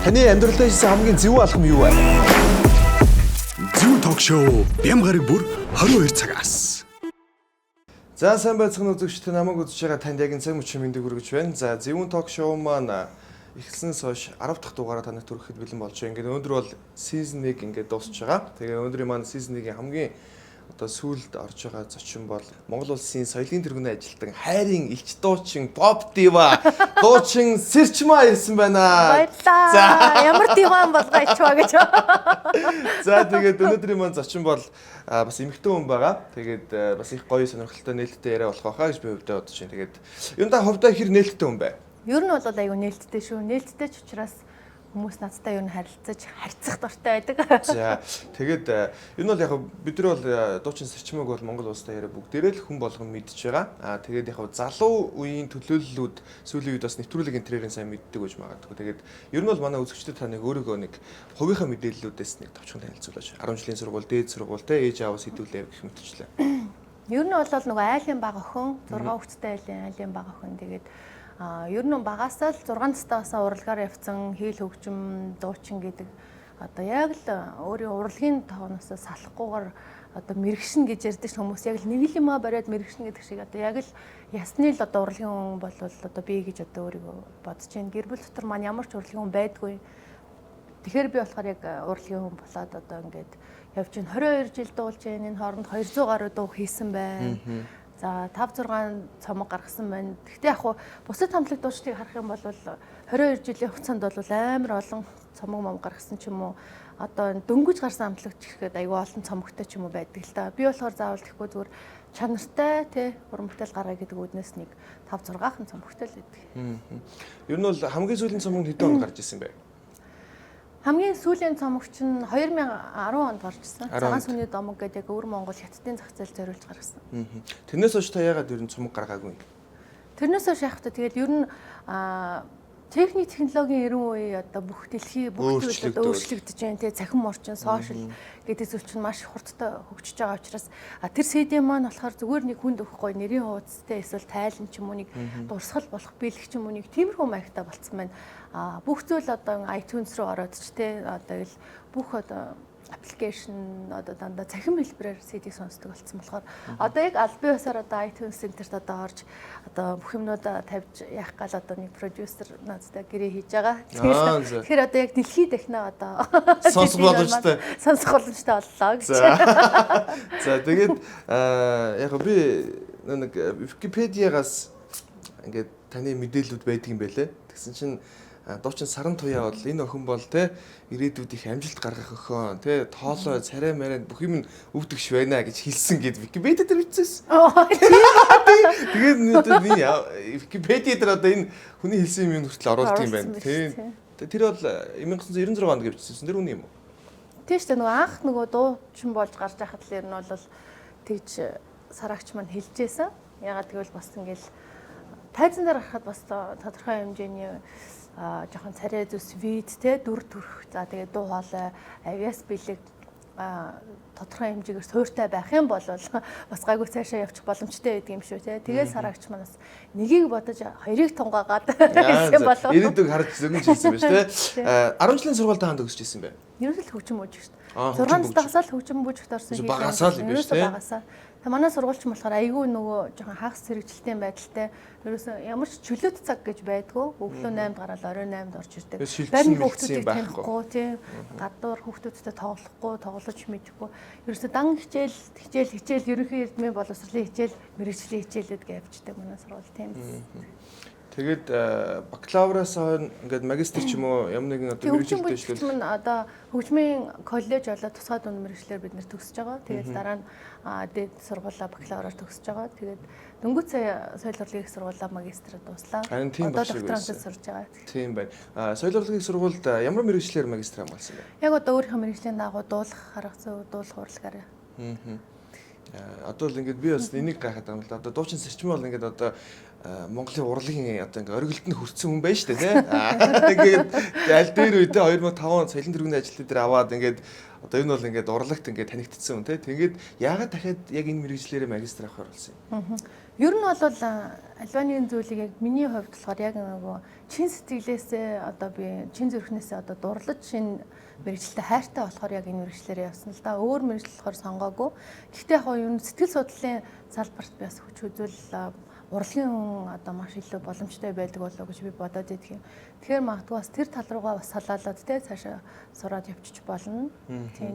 Таны амьдралдаа хийсэн хамгийн зөв алхам юу вэ? Зөв ток шоу Бям гараг бүр 22 цагаас. За сайн байцгаана үзэгчдээ, намайг үзэж байгаа танд яг энэ цаг мөчийн мэндийг хүргэж байна. За зөвүүн ток шоу маань эхэлснээс хойш 10 дахь дугаараа таныг түрэхэд бэлэн болж байна. Ингээд өнөөдөр бол season 1 ингээд дуусч байгаа. Тэгээ өнөөдрийн маань season 1-ийн хамгийн одоо сүүлд орж байгаа зочин бол Монгол улсын соёлын тэргүүний ажилтан хайрын элч дуучин pop diva дуучин Сэрчмаа ирсэн байна. Баярлалаа. За ямар диван болгоо ичваа гэж. За тэгээд өнөөдрийн маань зочин бол бас эмэгтэй хүн байгаа. Тэгээд бас их гоё сонирхолтой нээлттэй яриа болох байхаа гэж би хувьдаа бодож байна. Тэгээд юу та хувьдаа хэр нээлттэй хүн бэ? Ер нь бол аюу нээлттэй шүү. Нээлттэй ч учраас хүмүүс надтай ер нь харьцах дуртай байдаг. За тэгээд энэ бол яг бид нар бол дуучин Сэрчмааг бол Монгол улстай яриа бүгдээрээ л хүн болгон мэдж байгаа. Тэгээд яг залуу үеийн төлөөллүүд сүүлийн үед бас нэвтрүүлгийн трээрийн сайн мэддэг гэж магадгүй. Тэгээд ер нь бол манай үзэгчдэд таныг өөрийгөө нэг хувийнхаа мэдээллүүдээс нэг товчхон танилцуулаач. 10 жилийн сургууль, дээд сургууль, ээж ааваас хэдүүлээ гэх мэтчлээ. Ер нь бол нөгөө айлын баг охин, 6 хүүхэдтэй айлын баг охин. Тэгээд ер нь багасаа л 6 настайгаас урлагаар явцсан хийл хөгжим дуучин гэдэг одоо яг л өөрийн урлагийн тооноос салахгүйгээр одоо мэрэгшин гэж ярьдаг хүмүүс яг л нэг л юмаа бариад мэрэгшин гэдэг шиг одоо яг л ясны л одоо урлагийн хүн бол одоо би гэж одоо өөрийгөө бодож байна. Гэр бүл дотор маань ямар ч урлагийн хүн байдгүй. Тэгэхээр би болохоор яг урлагийн хүн болоод одоо ингээд явж байна. 22 жил дуулж байна. Энэ хооронд 200 гаруй дуу хийсэн байна. За 5 6 цомог гаргасан байна. Гэхдээ яг бусад хамтлаг дуучдыг харах юм бол 22 жилийн хугацаанд бол амар олон цомог мом гаргасан ч юм уу. Одоо дөнгөж гарсан хамтлагч гэхэд аюу олон цомогтой ч юм уу байдаг л та. Би болохоор заавал тэгэхгүй зүгээр чанартай тий уран бүтээл гаргая гэдэг үднээс нэг 5 6хан цомогтой л байдаг. Ер нь бол хамгийн сүүлийн цомог хэдэн онд гарч ирсэн бэ? Хамгийн сүүлийн цомогч нь 2010 онд гарч ирсэн. Цагаан сүний домог гэдэг өвөр Монгол хятадын зах зээл зориулж гаргасан. Тэрнээс хойш та яагаад ер нь цомог гаргаагүй юм? Тэрнээс хойш яг та тэгээд ер нь техник технологийн эрен үе одоо бүх дэлхий бүх зүйл одоо өөрчлөгдөж байна тий цахим орчин сошиал гэдэг зүйл чинь маш хурдтай хөгжиж байгаа учраас тэр CD маань болохоор зүгээр нэг хүнд өгөхгүй нэрийн хуудастай эсвэл тайлан ч юм уу нэг дурсгал болох бэлэг ч юм уу нэг тиймэрхүү маягтай болцсон байна. Бүх зүйл одоо iTunes руу ороод ч тий одоо ил бүх одоо аппликейшн одоо дандаа цахим хэлбэрээр CD сонсдог болсон болохоор одоо яг аль биесээр одоо iTunes Center-т одоо орж одоо бүх юмнуудаа тавьж явах гал одоо нэг продюсер надтай гэрээ хийж байгаа. Тэгэхээр одоо яг дэлхийд эхнээ одоо сонсох боломжтой боллоо гэж. За тэгээд яг би нэг Википедиагаас ингээд таны мэдээлэлүүд байдаг юм байлээ. Тэгсэн чинь дуучин Саран Туяа бол энэ охин бол те ирээдүйд их амжилт гаргах охин те тоолоо царай мараа бүх юм өвдөгш байна гэж хэлсэн гэд Википедиа дээр бичсэн. Тэгээд Википедиа дээр одоо энэ хүний хэлсэн юм хүртэл оруулдаг юм байна. Тэр бол 1996 онд гэвчихсэн. Тэр үний юм уу? Тийм шүү дээ. Нөгөө анх нөгөө дуучин болж гарч байхад л ер нь бол тэгж сараагч маань хэлжсэн. Ягаад гэвэл бас ингээл тайзан дээр гарахад бас тодорхой хэмжээний жоохон царай зүс вид те дүр төрх за тэгээд дуу хоолой авиас бэлэг тодорхой хэмжээгээр суйртай байх юм бол бас гайгүй цаашаа явчих боломжтой байдаг юм шүү те. Тэгээд сараагч манаас нэгийг бодож хоёрыг тунгаагаад хэлсэн болов. Ирээдүг харж зөнгөж хэлсэн байж те. 10 жилийн сургуульд таанд өгсөж ирсэн бэ? Ерөөсөл хөгжим бууж шүү дээ. 6 тагсаал хөгжим бууж орсон хийх. Багасаа л биш те. Тэгээ манай сургуульч болохоор айгүй нөгөө жоохон хагас хэрэгжилтийн байдалтай. Ерөөсөө ямар ч чөлөөт цаг гэж байдгүй. Өглөө 8-д гараад оройн 8-д орж ирдэг. Барин хүүхдүүдийг танихгүй тий. Гадуур хүүхдүүдтэй тоглохгүй, тоглож мэдэхгүй. Ерөөсөө дан хичээл ерөнхий эрдмийн боловсролын хичээл, мэрэгжлийн хичээлүүд явждаг манай сургууль тийм. Тэгээд бакалавраас ингээд магистр ч юм уу ямар нэгэн одоо мэрэгжилтэй дэвшлэл одоо хөгжмийн коллеж болоод тусгай дунд мэрэгчлэр бид нэр төгсөж байгаа. Тэгээд дараа нь дээд сургуулаа бакалавраар төгсөж байгаа. Тэгээд дөнгөж сая соёл урлагийн сургуулаа магистраа дууслаа. Одоо докторантад сурж байгаа. Тийм байна. Соёл урлагийн сургуульд ямар мэрэгчлэр магистр хамгаалсан бэ? Яг одоо өөрийнхөө мэрэгжлийн дагуу дуулах, арга зүй, дуулах урлагаараа. Одоо л ингээд би бас энийг гайхаад байгаа юм л да. Одоо дуучин Сэрчмаа бол ингээд одоо Монголын урлагийн одоо ингээд оргилдонд хүрсэн хүн байна шүү дээ тий. Тэгээд аль дээр үедээ 2005 он соёлын тэргүүний ажилтнууд дээр аваад ингээд одоо энэ бол ингээд урлагт ингээд танигдсан хүн тий. Тэгээд яагаад дахиад яг энэ мэрэгжлэрээ магистр авахар болсон юм? Ер нь бол альваны зүйлийг яг миний хувьд болохоор яг нөгөө чин сэтгэлээсээ одоо би чин зүрхнээсээ одоо дурлаж шинэ мэрэгчлээ хайртай болохоор яг энэ мэрэгчлэрээ явсан л да. Өөр мэрэгчл болохоор сонгоогүй. Гэхдээ яг юу сэтгэл судлалын салбарт би бас хүч үзүүл урлагийн хүн одоо маш илүү боломжтой байдаг болов уу гэж би бодоод идэх юм. Тэгэхээр магадгүй бас тэр тал руугаа бас салаалаад те цаашаа сураад явчих болно.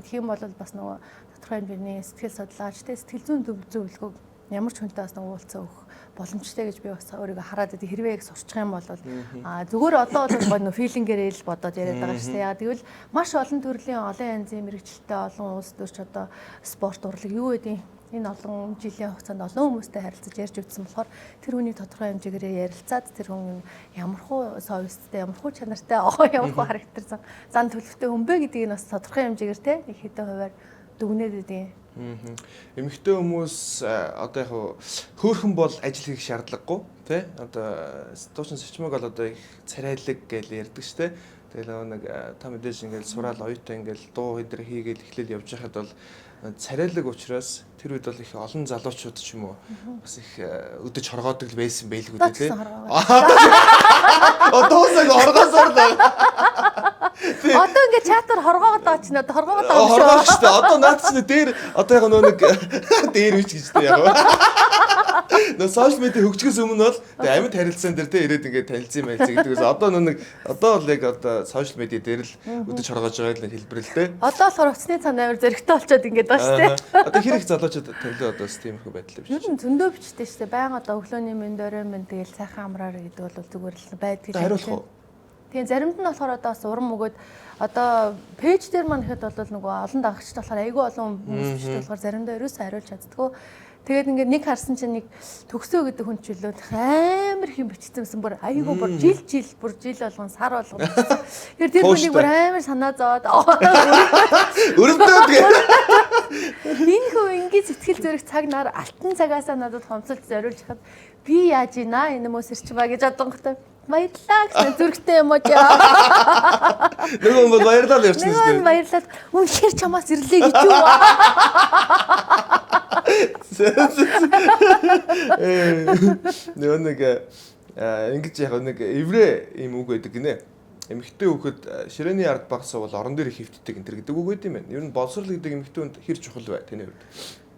Тийм бол бас нөгөө тодорхой хэмжээний сэтгэл судлаач те сэтгэл зүйн зөвлөгөөг ямар ч хүнтэй бас нөгөө уулзаа өгөх боломжтой гэж би бас өөрийгөө хараад идэв. Хэрвээ яг сурчих юм бол зүгээр одоо бол гоо нөө филингээрээ л бодоод яриад байгаа шүү дээ. Яг тэгвэл маш олон төрлийн олон янзын мэрэгчлэлтэй олон улс төрч одоо спорт урлаг юу гэдэг энэ олон жилийн хугацаанд олон хүмүүстэй харилцаж ярьж үзсэн болохоор тэр хүний тодорхой хэмжээгээр ярилцаад тэр хүн ямар хуу совесттэй, ямар хуу чанартай, ямар хуу характер зан төлөвтэй хүн бэ гэдгийг нь бас тодорхой хэмжээгээр те нэг хэдэн хувиар дүгнээд идэв. Эмэгтэй хүмүүс одоо яг хөөрхөн бол ажил хийх шаардлагагүй тий одоо дуучин сочмог бол одоо их царайлаг гэж ярьдаг штэ. Тэгэл нэг та мэдээж ингээл сураал оюутан ингээл дуу хэдэр хийгээл эхлээл явж байхад бол царайлаг учраас тэр үед бол их олон залуучууд ч юм уу бас их өдөж хоргоодог байсан байлгүй тий. Одоосоо хоргоосоор л одоо ингээд чатаар хоргоогод байгаа чинь одоо хоргоогод байгаа шүү. Хоргоог шүү дээ. Одоо наад чинь дээр одоо яг нэг дээр үуч гэж дээ яг. Нөө сошиал медиа хөгжихөөс өмнө бол тэгээ амьд харилцаан дээр тэ ирээд ингээд танилцсан байлцээ гэдгээс одоо нэг одоо бол яг одоо сошиал медиа дээр л өдөж хоргоож байгаа л хэлбэрлэлтэй. Одоо болохоор уцсны цан амар зөрөгтэй болчиход ингээд байна шүү дээ. Одоо хэрэг залуучууд танилаа одоо тиймэрхүү байдал биш. Ер нь зөндөө бичтэй шүү дээ. Баян одоо өглөөний мэнд орой мэнд тэгэл сайхан амраар гэдэг бол зүгээр л байдаг. Хариулах уу? Тийм заримд нь болохоор одоо бас урам өгөөд одоо пэйж дээр маань ихэд бол нөгөө олон дагагчтай болохоор айгүй олон хүмүүс бичдэг болохоор заримдаа ерөөсөө хариулж чаддгүй. Тэгээд ингээд нэг харсан чинь нэг төгсөө гэдэг хүн чөлөөд амар их юм бичсэн бүр айгүй бүр жил болгон сар болгон. Тэр хүнийг бүр амар санаа зовоод өрөвдөд гээ. Энэ хүн ингээд сэтгэл зүрэх цаг нар алтан цагаасаа надад хомсолж зориулж хад би яаж ийна энэ хүмүүс ирчмаа гэж бодонготой баярлалаа гэсэн зүрхтэй юм уу жаа. Нөгөө бол баярлалаа явчихсан шүү дээ. Нөгөө баярлалаа. Үнэхээр чамаас ирлээ гэж юу. Нэг ингэж яг нэг еврей юм үг байдаг гинэ. Эмэгтэй хүүхэд ширээний ард багсаа бол орон дээр хөвтдөг энэ төр гэдэг үг байт юм байна. Ер нь боловсрал гэдэг эмэгтэй хүнд хэр чухал бай таны хувьд?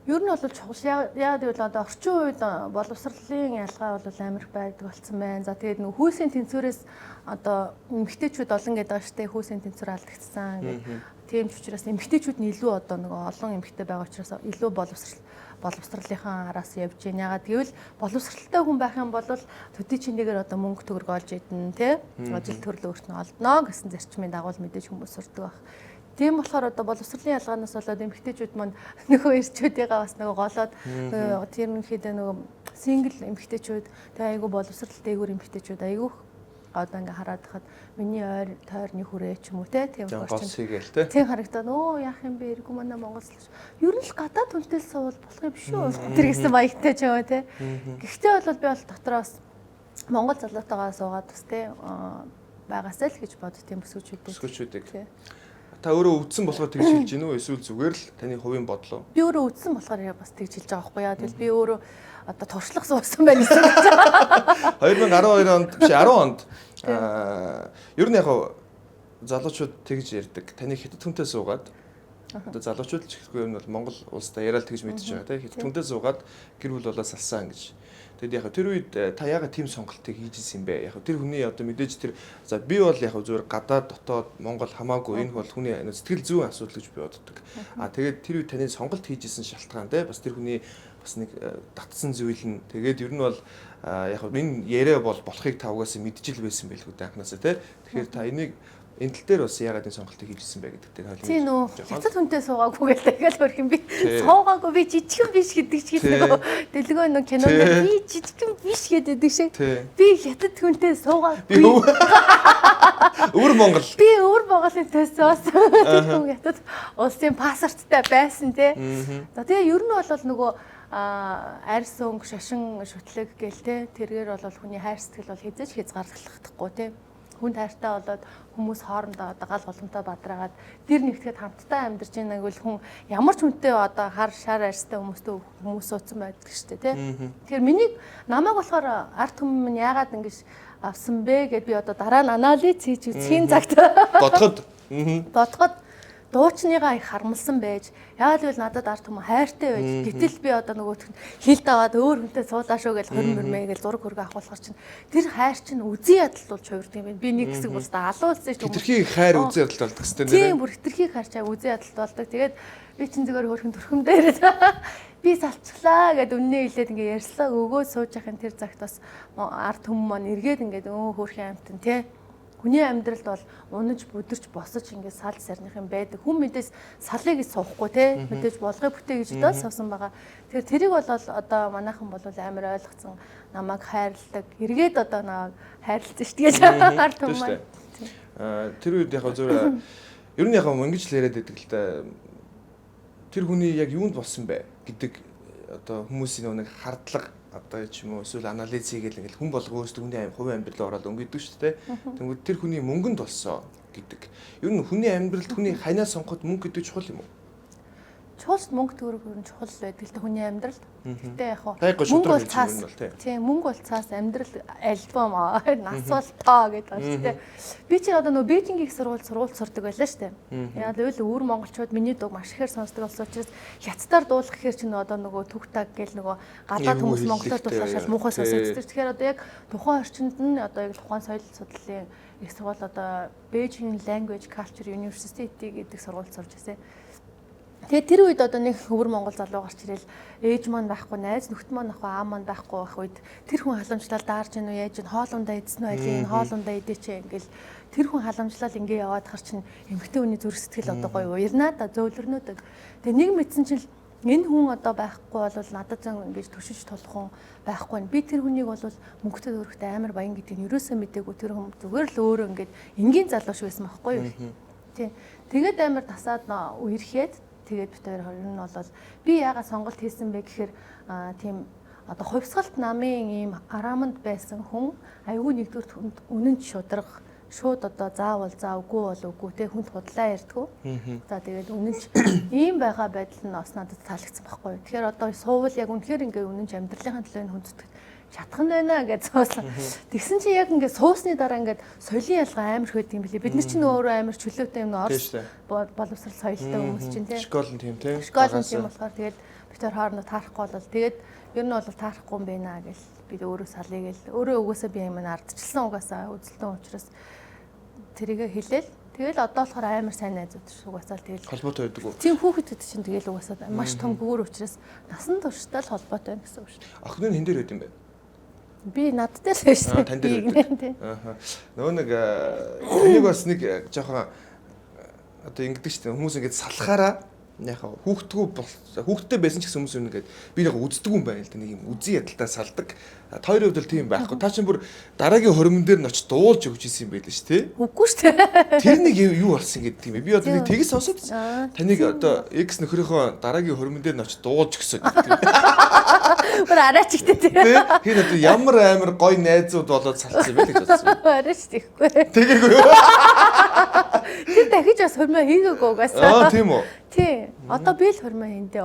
Ер нь бол чухал. Яагаад гэвэл одоо орчин үед боловсролын ялгаа бол амар байдаг болсон байна. За тэгээд нөгөө хүйсийн тэнцвэрээс одоо эмэгтэйчүүд олон гэдэг байгаа штэ хүйсийн тэнцвэр алдагдсан гэдэг. Тийм ч учраас эмэгтэйчүүд нь илүү одоо нөгөө олон эмэгтэй байгаа учраас илүү боловсролынхаа араас явж байна. Яагаад гэвэл боловсралтай хүн байх юм бол төдий чинээгээр одоо мөнгө төгрөг олж идэн тий ажил төрөл өөртөө олдно гэсэн зарчмын дагуу мэдээж хүмүүс сурдаг байх. Тийм болохоор одоо боловсролын ялгаанаас болоод эмэгтэйчүүд маань нөгөө эрчүүдийгээ бас нөгөө голоод тийм ихэд нөгөө сингл эмэгтэйчүүд тэгээ айгу боловсрал дээгүүр эмэгтэйчүүд айгу одоо ингээ хараад хахад миний ойр тойрны хүрээ ч юм уу тийм орчин тийм харагдаад яах юм бэ эргүү манай монголч ер нь л гадаад хүнтэй суувал болох юм биш үү тэр гэсэн маягтай ч юм уу тийм гэхдээ бол би бол дотроос монгол залуутайгаа суугаад бас тийм байгаасаа л гэж бодд тийм бүсгүүчүүдийг та өөрөө үдсэн болохоор тэгж хэлж гин үү эсвэл зүгээр л таны хувийн бодлоо? Би өөрөө үдсэн болохоор бас тэгж хэлж байгаа байхгүй яа. Тэгэл би өөрөө одоо туршлах суусан байна гэсэн. 2012 онд биш 10 онд ер нь яг залуучууд тэгж ярьдаг. Таны хятад хүнтэй суугаад одоо залуучууд ч гэхгүй юм бол Монгол улстай яриад тэгж мэдчихэж байгаа тийм хятад хүнтэй суугаад гэр бүл болоо салсан гэж. Тэгэд яг тэр үед та яагаад тийм сонголтыг хийж ирсэн юм бэ? Яг тэр хүний одоо мэдээж тэр за би бол яг зүгээр гадаад дотоод Монгол хамаагүй энэ бол хүний сэтгэл зүйн асуудал гэж би боддог. Тэгээд тэр үед таны сонголт хийж ирсэн шалтгаан те бас тэр хүний бас нэг татсан зүйл нь тэгээд ер нь бол яг энэ яриа бол болохыг та угаасаа мэдчихэл байсан байлгүй анханасаа те. Тэгэхээр та энийг энэ тал дээр бас яагаад энэ сонголтыг хийжсэн бэ гэдэг дээр ойлгомжтой. Тийм нөө хятад хүнтэй суугаагүй гэдэг тэгэл хөрх юм би. Суугаагүй би жижигэн биш гэдэг ч гэдэг дэлгөө нэг кинонд би жижигэн биш гэдэг шиг. Би хятад хүнтэй суугаагүй. Өвөр Монгол. Би өвөр Монголын төсөөс тэр хүн хятад улсын паспорттай байсан те. За тэгээ ер нь бол нөгөө арьс өнгө шашин шүтлэг гээл те тэргээр бол хүний хайр сэтгэл бол хязгаарч хязгаарлагдахгүй те. хүн тайртай болоод хүмүүс хоорондоо одоо гал боломтой бадраагаад дэр нэгтгэхэд хамтдаа амьдарч байна гэвэл хүн ямар ч хүнтэй одоо хар шар арьстай хүмүүс суудсан байдаг шүү дээ тий. Тэгэхээр миний намайг болохоор арт хүмүүс минь яагаад ингэж авсан бэ гэд би одоо дараа нь анализ хийж үзхийн цагт бодоход дуучныгаа их харамлсан байж яагаад гэвэл надад арт хүмүүс хайртай байж гэтэл би одоо нөгөөх нь хил даваад өөр хүнтэй суулаа шүү гэж 20 мөрмэй гэж зураг хөргө авахулахар чинь тэр хайр чинь үзий ядалт болж хувирдаг юм байна. Би нэг хэсэг бусдаа алуулсан ч юм. Хитрхи хайр үзий ядалт болдог гэсэн нэрээ. Тийм бүр хитрхи хайр чаг үзий ядалт болдог. Тэгээд би чинь зүгээр хөрхөн төрхөмдөө ирээд би салцглаа гэд үннээ хэлээд ингээ ярьслаа өгөө сууж яхын тэр цагт бас арт хүмүүс маань эргээд ингээд хөөрхөн амтан тий. Хүний амьдралд бол унаж бүдэрч босож ингээд сал сарных юм байдаг. Хүн мэдээс салыг гэж суухгүй те мэдээж болгоо бүтээ гэж дөө суусан байгаа. Тэгэхээр тэрийг бол одоо манайхан бол амар ойлгоцсон намайг хайрладаг. Эргээд одоо намайг хайрлалцсан шүү дээ. Арт хүмүүс. Тэр үед яг зөв ер нь яг ингэж л яриад байдаг л да. Тэр хүний яг юунд болсон бэ гэдэг одоо хүмүүсийн нэг хардлага одоо ч юм уу эсвэл анализ хийгээл ингээл хүн болго өөрсдөө хүний хувийн амьдралд ороод өнгөдөг шүү дээ. Тэнгүүд тэр хүний мөнгөнд болсон гэдэг. Ер нь хүний амьдралд хүний ханаа сонгоход мөнгө гэдэг чухал юм уу? Чуулт мөнгө төгрөг ер нь чухал байдаг л да хүний амьдралд. Гэтэ яг мөнгө бол цаас тийм мөнгө бол цаас амьдрал альбом нас бол тоо гэдэг байна шүү дээ. Би чи одоо нөгөө Бээжинг их сургууль сурдаг байлаа шүү дээ. Яг л өөр монголчууд миний дуу маш ихээр сонсдог болсон учраас хятадаар дуулах гэхээр чи одоо нөгөө түг таг гэл нөгөө гадаад хүмүүс монголоор дуулахаар шал муухай сонсогддог. Тэгэхээр одоо яг тухайн орчинд нь одоо яг тухайн соёл судлалын их сургууль одоо Beijing Language Culture University гэдэг сургуульд сурч байсан. Тэгээд тэр үед одоо нэг өвөр монгол залуу гарч ирэл ээж маань байхгүй, найз нөхд маань байхгүй, аав маань байхгүй байх үед тэр хүн халамжлал даарж гинөө яаж ин хоолундаа эдсэн үү айлын хоолундаа эдээч ингээл тэр хүн халамжлал ингээ яваад хар чин эмэгтэй хүний зүрх сэтгэл одоо гоё уярнаа да зөөлрнөдөг. Тэгээд нэг мэдсэн чинь энэ хүн одоо байхгүй бол надад зэн ингэж төшиж толох хүн байхгүй. Би тэр хүнийг бол мөнгөтэй өрхтэй амар баян гэдгийг нь юусаа мэдээгүй тэр хүн зүгээр л өөрөө ингэж энгийн залуу шиг байсан байхгүй юу. Тий. Тэгээд амар тасаад үерхэд тэгээд бид хоёр хорин нь бол би яагаад сонголт хийсэн бэ гэхээр тийм одоо хувьсгалт намын ийм арааманд байсан хүн айгүй нэгдүгээр хүнд үнэн шударга шууд одоо заавал үгүй бол үгүй те хүнд худлаа ярьдгүү. За тэгээд үнэнч ийм байгаа байдал нь бас надад таалагдсан байхгүй. Тэгэхээр одоо суувал яг үнэхээр ингээ үнэнч амьдралынхаа төлөө хүндэтгэж чадхан байна гэж суусан. Тэгсэн чинь яг ингээ суусны дараа ингээ соёлын ялгаа амар их байдаг юм билий. Бид нар чинь өөрөө амар чөлөөтэй юм орс боловсрал соёлтой хүмүүс чинь тийм. Школ нь тийм тийм. Школ нь тийм болохоор тэгээд бид тэр хоорондоо таарахгүй бол тэгээд ер нь бол таарахгүй юм байна гэж бид өөрөө салъя гэл өөрөө угаасаа би юм ардчилсан угаасаа үзэлтэн учраас тэрийгэ хэлээл. Тэгэл одоо болохоор амар сайн найзууд шүү угаасаа тэгэл холбоотой байдаг уу? Тийм хүүхэдүүд чинь тэгэл угаасаа маш том гүүр учраас насан туршдаа л холбоотой байна гэсэн үг шүү. Охин нь хэн дээр байд юм бэ? Би надтай л байж таа. Тань дээр байдаг. Нөгөө нэг таныг бас нэг жоохон одоо ингэдэг шүү дээ. Хүмүүс ингэж салахаараа яхаа хүүхдтэй байсан ч гэсэн хүмүүс ингээд би яг үздэг юм байна л да нэг юм үзий ядалтаа салдаг. Тойрын хувьд л тийм байхгүй. Та чинь бүр дараагийн хормон дээр нь очиж дуулж өгч ийсэн юм байл ш тий. Үгүй шүү дээ. Тэр нэг юу болсон гэдэг юм бэ? Би одоо нэг тэгс сонсоод таныг одоо X нөхрийнхөө дараагийн хормон дээр нь очиж дуулж өгсөн гэдэг. Бүр арайч ихтэй тий. Хин одоо ямар амар гоё найзууд болоод салцсан юм бэ гэж бодсон. Арайч тийхгүй. Тэгээггүй юу? Тэр дахиж бас хормоо хийгээгүй угаасаа. Тийм үү? Тий. Одоо би л хормоо хийндээ.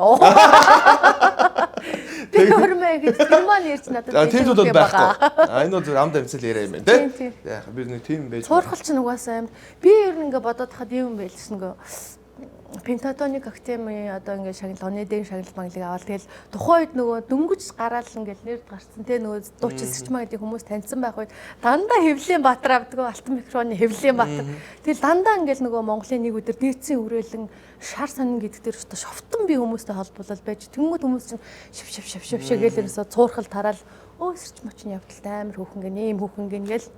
Би хормоо гэж тэр маань ярьж надад тийм зүйл байхгүй. Энэ бол амд амцал яриа юм байна тий. Яг би нэг тийм байж. Цуурхал ч угаасаа амар. Би ер нь ингээ бодоод хахад юм байлсэн гоо. Пентатоник актеми одоо ингээ шагнал оны дээр шагнал банглыг аваад тэгэл тухайн үед нөгөө дөнгөж гараал ингээл нэрд гарцсан те нөгөө дуучин сэрчмаа гэдэг хүмүүс таньсан байх үед дандаа Хэвлийн Баатар авдгаа алтан микроны Хэвлийн Баатар тэгэл дандаа ингээл нөгөө Монголын нэг өдөр дээдсийн хүрээлэн шар сонин гэдэг дээр өстө шовтон би хүмүүстэй холбуулаад байж тэнгууд хүмүүс чинь шив гээл ерөөсө цуурхал тараал өө сэрчмаа чинь явдалтай амар хөөхөн гэн ийм хөөхөн гэн гээл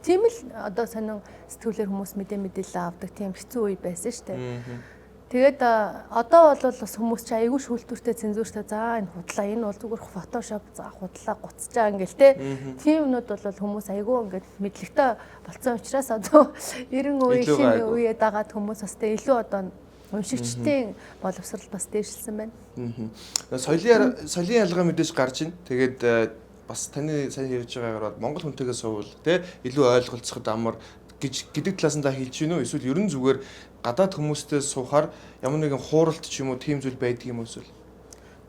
тийм л одоо сонин сэтгүүлэр хүмүүс мэдээлэл авдаг тийм хэцүү үе байсан шүү дээ. Тэгээд одоо бол бас хүмүүс чи айгүй шүүлтүүртэй цензуртай за энэ худлаа энэ бол зүгээр фотошоп за худлаа гуцж байгаа ингээл те. Тийм юмнууд бол хүмүүс айгүй ингээд мэдлэгтэй болцсон учраас одоо 90 үеийн үеэд дагаад хүмүүс бас тэ илүү одоо уншигчдын боловсрал бас дээшилсэн байна. Соёлын ялгаа мэдээж гарч ийн. Тэгээд бас таны сайн ярьж байгаагаар Монгол хүнтэйгээ суувал те илүү ойлголцоход амар гэдэг талаас нь та хэлж гинөө эсвэл ерөн зүгээр гадаад хүмүүстэй суухаар ямар нэгэн хууралт ч юм уу тийм зүйл байдаг юм уу эсвэл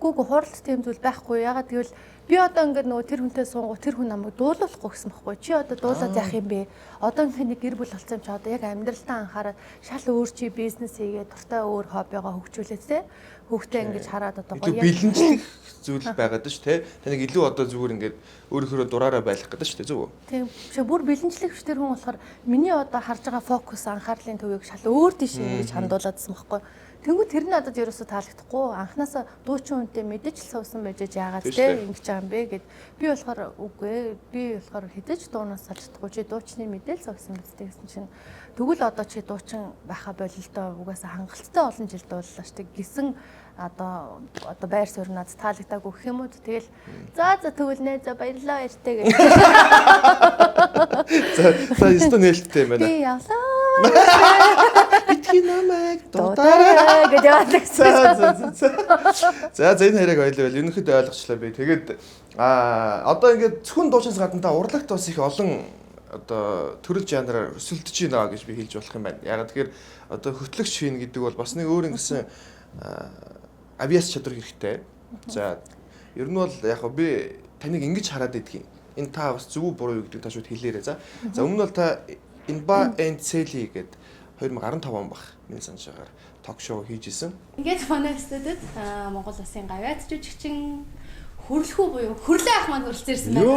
Гүүг хууралт тийм зүйл байхгүй. Ягаад гэвэл би одоо ингээд нөгөө тэр хүнтэй суунгу тэр хүн намайг дуулуулахгүй гэсэн байхгүй. Чи одоо дуулаад яах юм бэ? Одоо ингээд гэр бүл болсон юм чи одоо яг амьдралдаа анхаарал шал өөр чи бизнес хийгээд дуртай өөр хоббигоо хөгжүүлээд те. Хүүхдээ ингэж хараад одоо гоё яг бэлэнчлэх зүйл байгаад ш тэ. Таныг илүү одоо зүгээр ингээд өөрөөрөө дураараа байх гэдэг ш тэ зүг үү? Тийм. Чи бүр бэлэнчлэх биш тэр хүн болохоор миний одоо харж байгаа фокус анхаарлын төвийг шал өөр тийш ингэж хандуулаадсан байхгүй. Тэнгүү тэр нь надад ерөөсө таалагдахгүй. Анханасаа дуучин хүнтэй мэдээж л суусан байж яагаад те ингэж байгаа юм бэ гэд би болохоор үгүй би болохоор хідэж дуунаас салж чадахгүй чи дуучны мэдээл суусан бидтэй гэсэн чинь тэгвэл одоо чи дуучин байха болилдоо угаасаа хангалттай олон жил дууллаа штэ гэсэн одоо байр суурь надад таалагдаагүй гэх юм уу тэгэл за тэгвэл нэ за баярлалаа ярьтаа гэж за өстө нээлттэй байна би явлаа битгий намайг дуудаарай гэж яваадагсан. За энэ хэрэг ойлвол ерөнхийдөө ойлгочлаа би. Тэгээд одоо ингээд зөвхөн дуучинс гадна та урлагт бас их олон одоо төрөл жанраар өсөлдөж байна гэж би хэлж болох юм байна. Ягаад тэгэхээр одоо хөтлөгч хийн гэдэг бол бас нэг өөр ингэсэн авиас чадвар хэрэгтэй. За ер нь бол яг би таныг ингэж хараад идэх юм. Энэ та бас зөв буруу юу гэдэг та шууд хэлээрэй. За өмнө нь бол та Inba and Sally гэдэг 2015 он баг миний санаж байгаагаар ток шоу хийж исэн. Ингээд манай студид Монгол Улсын гавьяат жүжигчин хөрлөхүү буюу хөрлөө ах маань хүрэлцээрсэн байна.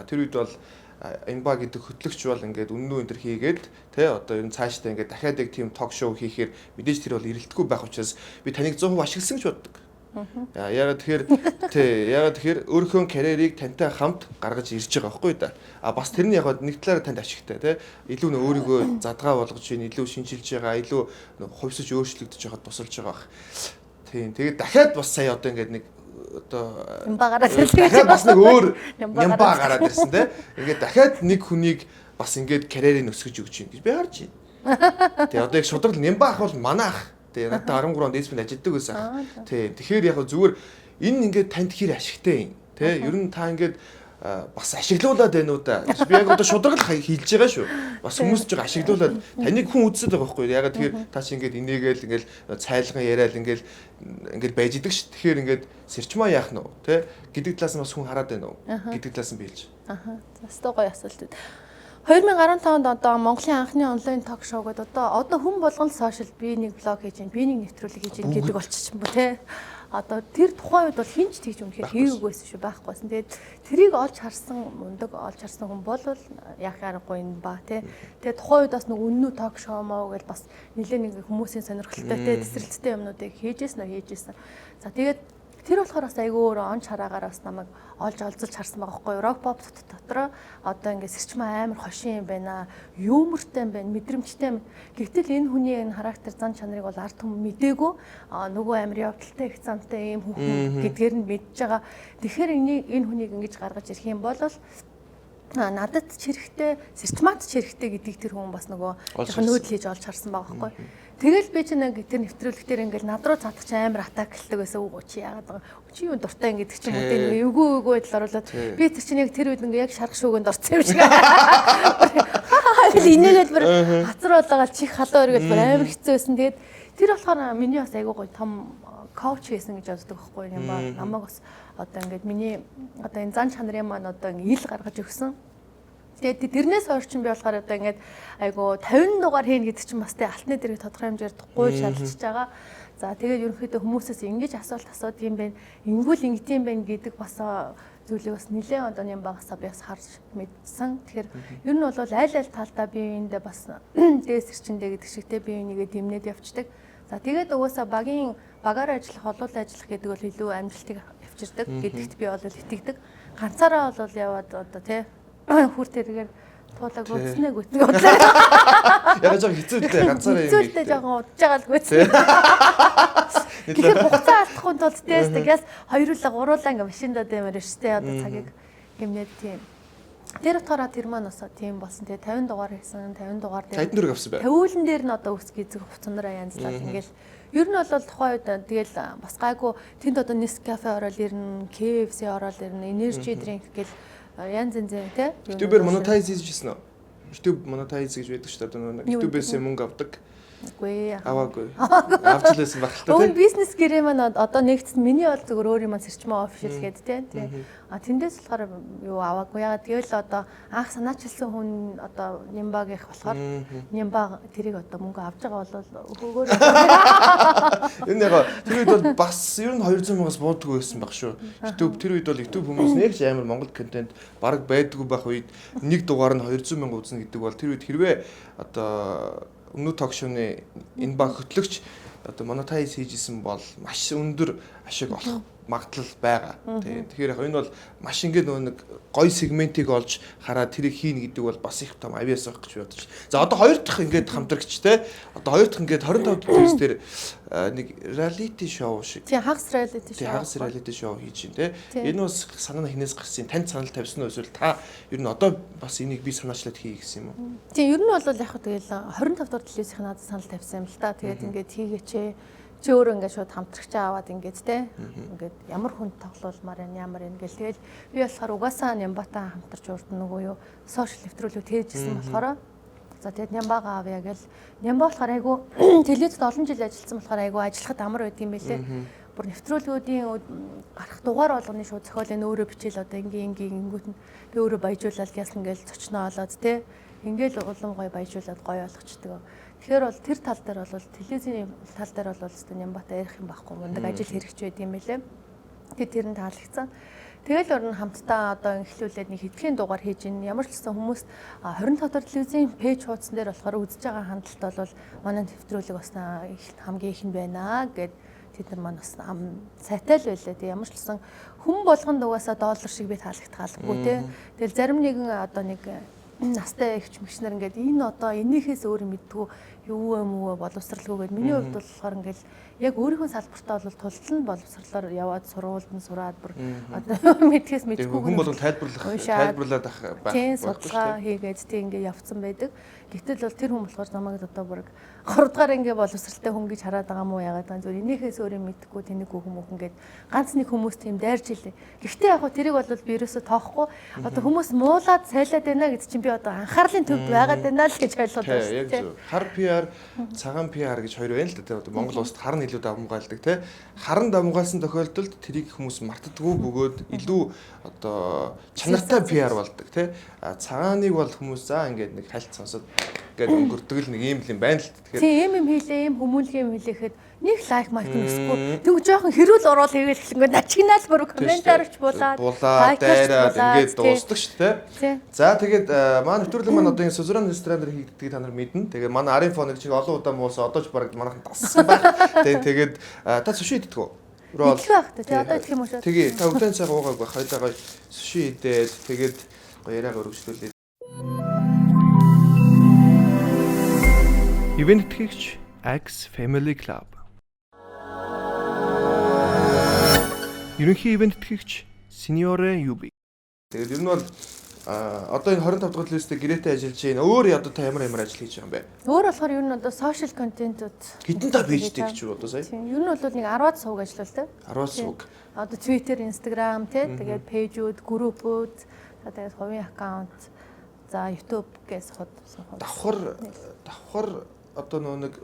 Тэр үед бол Inba гэдэг хөтлөгч бол ингээд үнэн өндөр хийгээд тий одоо ер нь цаашдаа ингээд дахиад яг тийм ток шоу хийхээр мэдээж тэр бол эрэлтгүй байх учраас би таныг 100% ашигласан гэж боддог. Яагаад тэгэхээр өөрийнхөө карьерийг тантай хамт гаргаж ирж байгаа байхгүй да. Бас тэр нь яг нэг талаараа танд ашигтай тий. Илүү нөө өөрийгөө задгаа болгож ийн, илүү шинжилж байгаа, илүү хувьсаж өөрчлөгдөж байгаад тусалж байгаа бах. Тийм. Тэгээд дахиад бас сая одоо ингээд нэг одоо дахиад бас нэг өөр нямбаа гараад ирсэн тий. Ингээд дахиад нэг хүнийг бас ингээд карьерийг өсгөж өгч юм гэж би харж байна. Тэгээ одоо яг шудрал нямбаа ах бол манай ах. Тэгээ надад 13 онд эсмэнд ажилладаг байсан. Тий. Тэгэхээр яг зүгээр энэ ингээд танд хэр ашигтай юм. Тэ ер нь та ингээд бас ашиглуулад байна уу да. Би яг одоо шудрагл хийлж байгаа шүү. Бас хүмүүс ч ашиглуулад таныг хүн үздэг байгаа байхгүй. Ягаад тэгэхээр та чи ингээд инээгээл ингээд цайлган яриад ингээд байж идэг ш. Тэгэхээр ингээд сэрчмаа яах нь вэ? Тэ гэдэг талаас нь бас хүн хараад байна уу? Гэдэг талаас нь биелж. Бас гоё асуулт. 2015 онд одоо Монголын анхны онлайн ток шоугод одоо хүн болгон сошиал би нэг блог хийж, би нэг нэвтрүүлэг хийж гэдэг болчихсон бо тэ. Одоо тэр тухайн үед бол хинч тэгж үнэхээр хийгээгүй байсан шүү байхгүйсэн. Тэгээд тэрийг олж харсан мундаг олж харсан хүн бол яах аргагүй юм ба тэ. Тэгээд тухайн үед бас нэг үннүү ток шоу маа гэж бас нэлээд нэг хүмүүсийн сонирхолтой тэ тесрэлттэй юмнуудыг хийжсэн. За тэгээд тэр болохоор бас айгүй өөр он чараагаар бас намайг олж олзолж харсан байгаа байхгүй юу. Рок pop дотор одоо ингээд сэрчмээ амар хошин юм байна. Юмортой юм байна, мэдрэмжтэй юм. Гэвтэл энэ хүний энэ характер зан чанарыг бол ард түмэн мдээгүй. Нөгөө амар явдалтай их замтай ийм хүн гэдгээр нь мэдж байгаа. Тэгэхээр энэ хүнийг ингэж гаргаж ирэх юм бол надад ч хэрэгтэй, сэрчмат ч хэрэгтэй гэдгийг тэр хүн бас нөгөө нүүдэл хийж олж харсан байгаа байхгүй. Тэгэл би чи нэг тэр нэвтрүүлэг дээр ингээл над руу цатах чи амар атак гэлдэг байсан. Үгүй чи яагаад байгаа. Чи юу дуртай ингэдэг чи мөдөө эвгүй байдлаар оруулаад би тэр чи нэг тэр үед ингээ яг шарах шүүгэнд орсон юм шиг. Инээгээд бүр хацар болоогаал чих халуун өргөл бүр амар хэцүү байсан. Тэгээд тэр болохоор миний бас айгүй гоё том коуч хийсэн гэж боддог байхгүй юм ба. Намайг бас одоо ингээд миний одоо энэ зан чанарын маань одоо ил гаргаж өгсөн. Тэгээд тэрнээс хойш чинь би болохоор одоо ингээд айгу 50 дугаар хийн гэдэг чинь бас тэ алтны дэрэг тодорхой хэмжээр гуй шалжиж байгаа. За тэгээд ерөнхийдөө хүмүүсээс ингэж асуулт асуудаг юм байна. Ингүүл ингэдэм байх гэдэг бас зүйлийг бас нэлээд одоо юм багасаа би бас харж мэдсэн. Тэгэхээр ер нь бол аль талдаа биеиндээ бас дээс ирчэндээ гэдэг шиг тэ бие бинийгээ дэмнээд явцдаг. За тэгээд угаасаа багаар ажиллах, олуулан ажиллах гэдэг бол илүү амжилтыг авчирдаг гэдэгт би бол итгэдэг. Ганцаараа бол яваад одоо тэ хүр тэргээр туулаг үзнэг үтнэг бодлоо. Яг жоо хэцүүтэй ганцаараа юм. Хэцүүтэй жоохон удаж байгаа л гүйцээ. Тэгэхээр хугацаа алдахгүй тулд тест газ хоёруулаа гуруулаа ингээ машиндаа дэмэр штэ одоо цагийг гэмнээд тийм. Тэр утгаараа тэр маань бас тийм болсон. Тэгээ 50 дугаар хийсэн, 50 дугаар дээр. Хайд нүрэг авсан бай. Тавиулан дээр нь одоо үсг эзэг хувцанараа янзлаад ингээл ер нь бол тухайн үед тэгэл бас гайгүй тэнд одоо Nescafe ороод ирнэ, KFC ороод ирнэ, Energy drink гэл янз янзын тий. YouTube-ээр monetize хийжсэн үү? YouTube monetize гэж байдаг шүү дээ. YouTube-ээс мөнгө авдаг. Үгүй Аваагүй. Авч лээсэн баг л та Өвн тий. бизнес гэрээ маань одоо нэгдсэн миний бол зүгээр өөр юм сэрчмээ офишл гээд тий. А тэндээс болохоор юу аваагүй. Ягаад гэвэл одоо анх санаачилсан хүн одоо Нимбагийнх болохоор Нимбаг тэрийг одоо мөнгө авч байгаа бол өгөөгөө. Энэ яг тэр үед бол бас ер нь 200 мянгаас бууддаг байсан баг шүү. YouTube тэр үед бол YouTube хүмүүс нэг ч амар Монгол контент баг байдгүй байх үед нэг дугаар нь 200 мянга үзнэ гэдэг бол тэр үед хэрвээ одоо өмнөд ток шоуны энэ баг хөтлөгч одоо монетайз хийжсэн бол маш өндөр ашиг олох магадлал байгаа. Тэгэхээр яг энэ бол маш ингээд нэг гоё сегментийг олж хараад тэрийг хийнэ гэдэг бол бас их том авьяас байх гэж бодож. За одоо хоёр дахь ингээд хамтрагч те. Одоо хоёр дахь ингээд 25 дэх дээр нэг reality show шиг. Тийм хагас reality show. Хагас reality show хийж байна те. Энэ бас санаа хинээс гарсан. Танд санал тавьсан уу эсвэл та ер нь одоо бас энийг би санаачлаад хий гэсэн юм уу? Тийм ер нь бол яг хөө тэгэл 25 дахь телевизийн надад санал тавьсан юм л та. Тэгээд ингээд хийгээч чи өөрөө ингээд шууд хамтрагч аваад ингээд те ингээд ямар хүн тоглоулмаар байна ямар ингээд тэгэл би болохоор угаасаа Нямбатаа хамтарч урд нөгөө юу сошиал нэвтрүүлэг хийжсэн болохоор за тэгээд Нямбаага авъя гэл Нямба болохоор айгу телевизэд олон жил ажилласан болохоор айгу ажиллахад амар байд юм байлээ бүр нэвтрүүлгүүдийн гарах дугаар болгоны шууд зохиолын өөрөө бичээл одоо ингийн ингүүт нь би өөрөө баяжуулаад ясна гээл зочноо олоод те ингээл улам гоё баяжуулаад гоё болгочдөг. Тэгэхээр бол тэр тал дээр бол телевизийн тал дээр бол өстө Нямбата ярих юм байхгүй мундаг ажил хэрэгч байд юм байлээ. Тэгээд тэр нь таалагдсан. Тэгэл орн хамтдаа одоо эхлүүлээд нэг хэдхэн дугаар хийж ин ямар ч гэсэн хүмүүс 25 дахь телевизийн пэйж хуудсан дээр болохоор үзэж байгаа хандлт бол манай нэвтрүүлэг бас хамгийн их нь байна гэд тэд нар маань бас сайтай л байлаа. Тэг ямар ч гэсэн хүн болгонд угаасаа доллар шиг би таалагдхаалгүй те. Тэгэл зарим нэгэн одоо нэг настай ихч мэгчнэр ингээд энэ одоо энийхээс өөр мэддгүү юу юм уу боловсралгүй гэд миний хувьд болохоор ингээд яг өөрийнхөө салбартаа бол тултал нь боловсрлоор яваад сургуульд нь сураад бүр одоо мэдхээс мэдгүй хүн бол тайлбарлаад байх тийм судалгаа хийгээд тийм ингээд явцсан байдаг. Гэтэл бол тэр хүн болохоор намайг одоо бүр 3 дахь ингээ боловсралтай хүн гэж хараад байгаа мó яагаад гэн зүгээр энийхээс өөр юм мэдхгүй тэнийг хүүхэн ингээд ганц нэг хүмүүс тийм дайрч илээ. Гэхдээ яг хөө тэрийг бол би ерөөсө тоохгүй одоо хүмүүс муулаад сайлаад байна гэж чинь би одоо анхаарлын төвд байгаад байна л гэж ойлгоод байна тийм. Хар PR, цагаан PR гэж хоёр байна л да тийм. Монгол улсад хар нь илүү давмгаалдаг тийм. Хар нь давмгаалсан тохиолдолд тэрийг хүмүүс мартдаггүй бөгөөд илүү одоо чанартай PR болдог тийм. Цагааныг бол хүмүүс заа ингээд нэг хальт сонсоод гэдэг өнгөрдөг л нэг юм л юм байна л. Тийм юм хийлээ, юм хүмүүлгийн юм хийлэхэд нэг лайк майк нөсгүй. Тэг жоохон хэрүүл ороод хийгээл эхлэнгөө начигнаал бүр комментарч булаад дайраад ингээд дуустдаг шүү дээ. За тэгээд манай нэвтрүүлэг маань одоо энэ Сузран ресторан дээр хийгддэг та нар мэднэ. Тэгээд манай арын фоныг чиг олон удаа муусан одоо ч бараг манайхан тассан байна. Тэгээд та суши иддэг үү? Идэх байх та. Тэгээд одоо идэх юм уу шээ. Тэгээ та өглөө цаг уугаагүй хоёлаа суши идээд тэгээд яриаг өргөжлүүлээд Ивент тэтгэгч X Family Club. Ерөнхий ивент тэтгэгч Seniore UB. Тэгээд ер нь бол одоо энэ 25 дахь листтэй гэрээтэй ажиллаж байна. Өөр одоо та ямар ажил хийж байгаа юм бэ? Өөр болохоор ер нь одоо social content-ууд хэдэн та пэйжтэй гэж одоо сая? Тийм. Ер нь бол нэг 10-аад сувг ажиллаулдаг. 10-аад сувг. Одоо Twitter, Instagram тэгээд пэйжүүд, группүүд, тэгээд хувийн аккаунт, за YouTube гэсэн хот. Давхар одоо нэг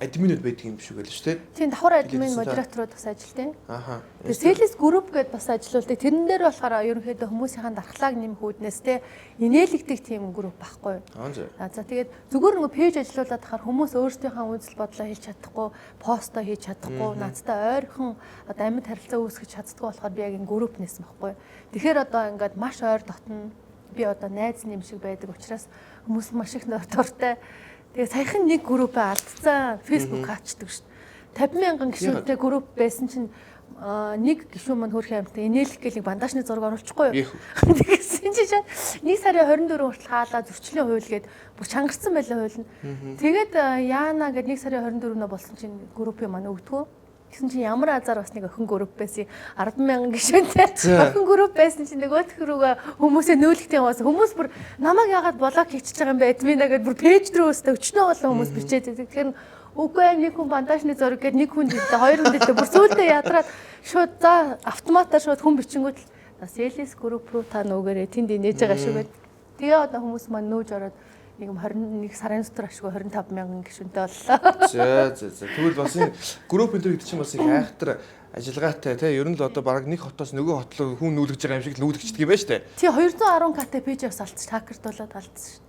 админуд байдаг юм шиг байлаа шүү дээ. Тийм давхар админ модераторууд бас ажилтیں۔ Ааха. Тэгээд sales group гэдээ бас ажилуулдаг. Тэрэн дээр болохоор ерөнхийдөө хүмүүсийн дархлааг нэмэх үүднээс те инээлгдэг тийм групп байхгүй. За тэгээд зүгээр нэг пэйж ажилуулад хахаар хүмүүс өөрсдийнхөө үзэл бодлоо хийж чадахгүй, постоо хийж чадахгүй, надтай ойрхон одоо амьд харилцаа үүсгэж чаддгүй болохоор би яг энэ групп нээсэн байхгүй. Тэгэхээр одоо ингээд маш ойр дотно би одоо найз нэм шиг байдаг учраас хүмүүс маш их дуртай. Тэгээ саяхан нэг группээ алдсан Facebook хаачдаг шүү дээ. 50,000 гишүүнтэй групп байсан чинь нэг гишүүн маань хөрх амттай инээлэх гэлийг бандажны зураг оруулчихгүй юу. Тэгсэн чинь нэг сарын 24 хүртэл хаалаа зөрчлийн хууль гээд бүр чангарсан байлаа хууль нь. Тэгээд яана гээд нэг сарын 24-нөө болсон чинь группийн маань өгдгөө. Гэсэн чинь ямар азар бас нэг охин групп байсан 10,000 гишүүнтэй охин групп байсан чинь нөгөө төрөөгөө хүмүүсээ нөөлөхтэй юмас хүмүүс бүр намайг яагаад блок хийчихэж байгаа юм бэ админа гэдээ бүр пэйж рүү өстө өчнөө болон хүмүүс бичээд байдаг. Тэгэхээр үгүй нэг хүн бандажны зураг гээд нэг хүн дэлтэй хоёр хүн дэлтэй бүр сүүлдээ ядраад шууд за автоматар шууд хүн бичингүүт одоо Sales group руу та нүгээрээ тэнд инээж байгаа шүү гэдэг. Тэгээ одоо хүмүүс маань нөөж ороод нэг 21 сарын дотор ашгүй 25,000 гишүүнтэй боллоо. За. Тэгвэл бас энэ групп энэ гэдэг чинь бас их айхтар ажиллагаатай тий. Ер нь л одоо баг нэг хотоос нөгөө хот руу хүн нүүлгэж байгаа юм шиг нүүлгэгчдэг юм байна шүү дээ. Тий 210 кт пэйж бас алдчих хакердуулаад алдсан шүү.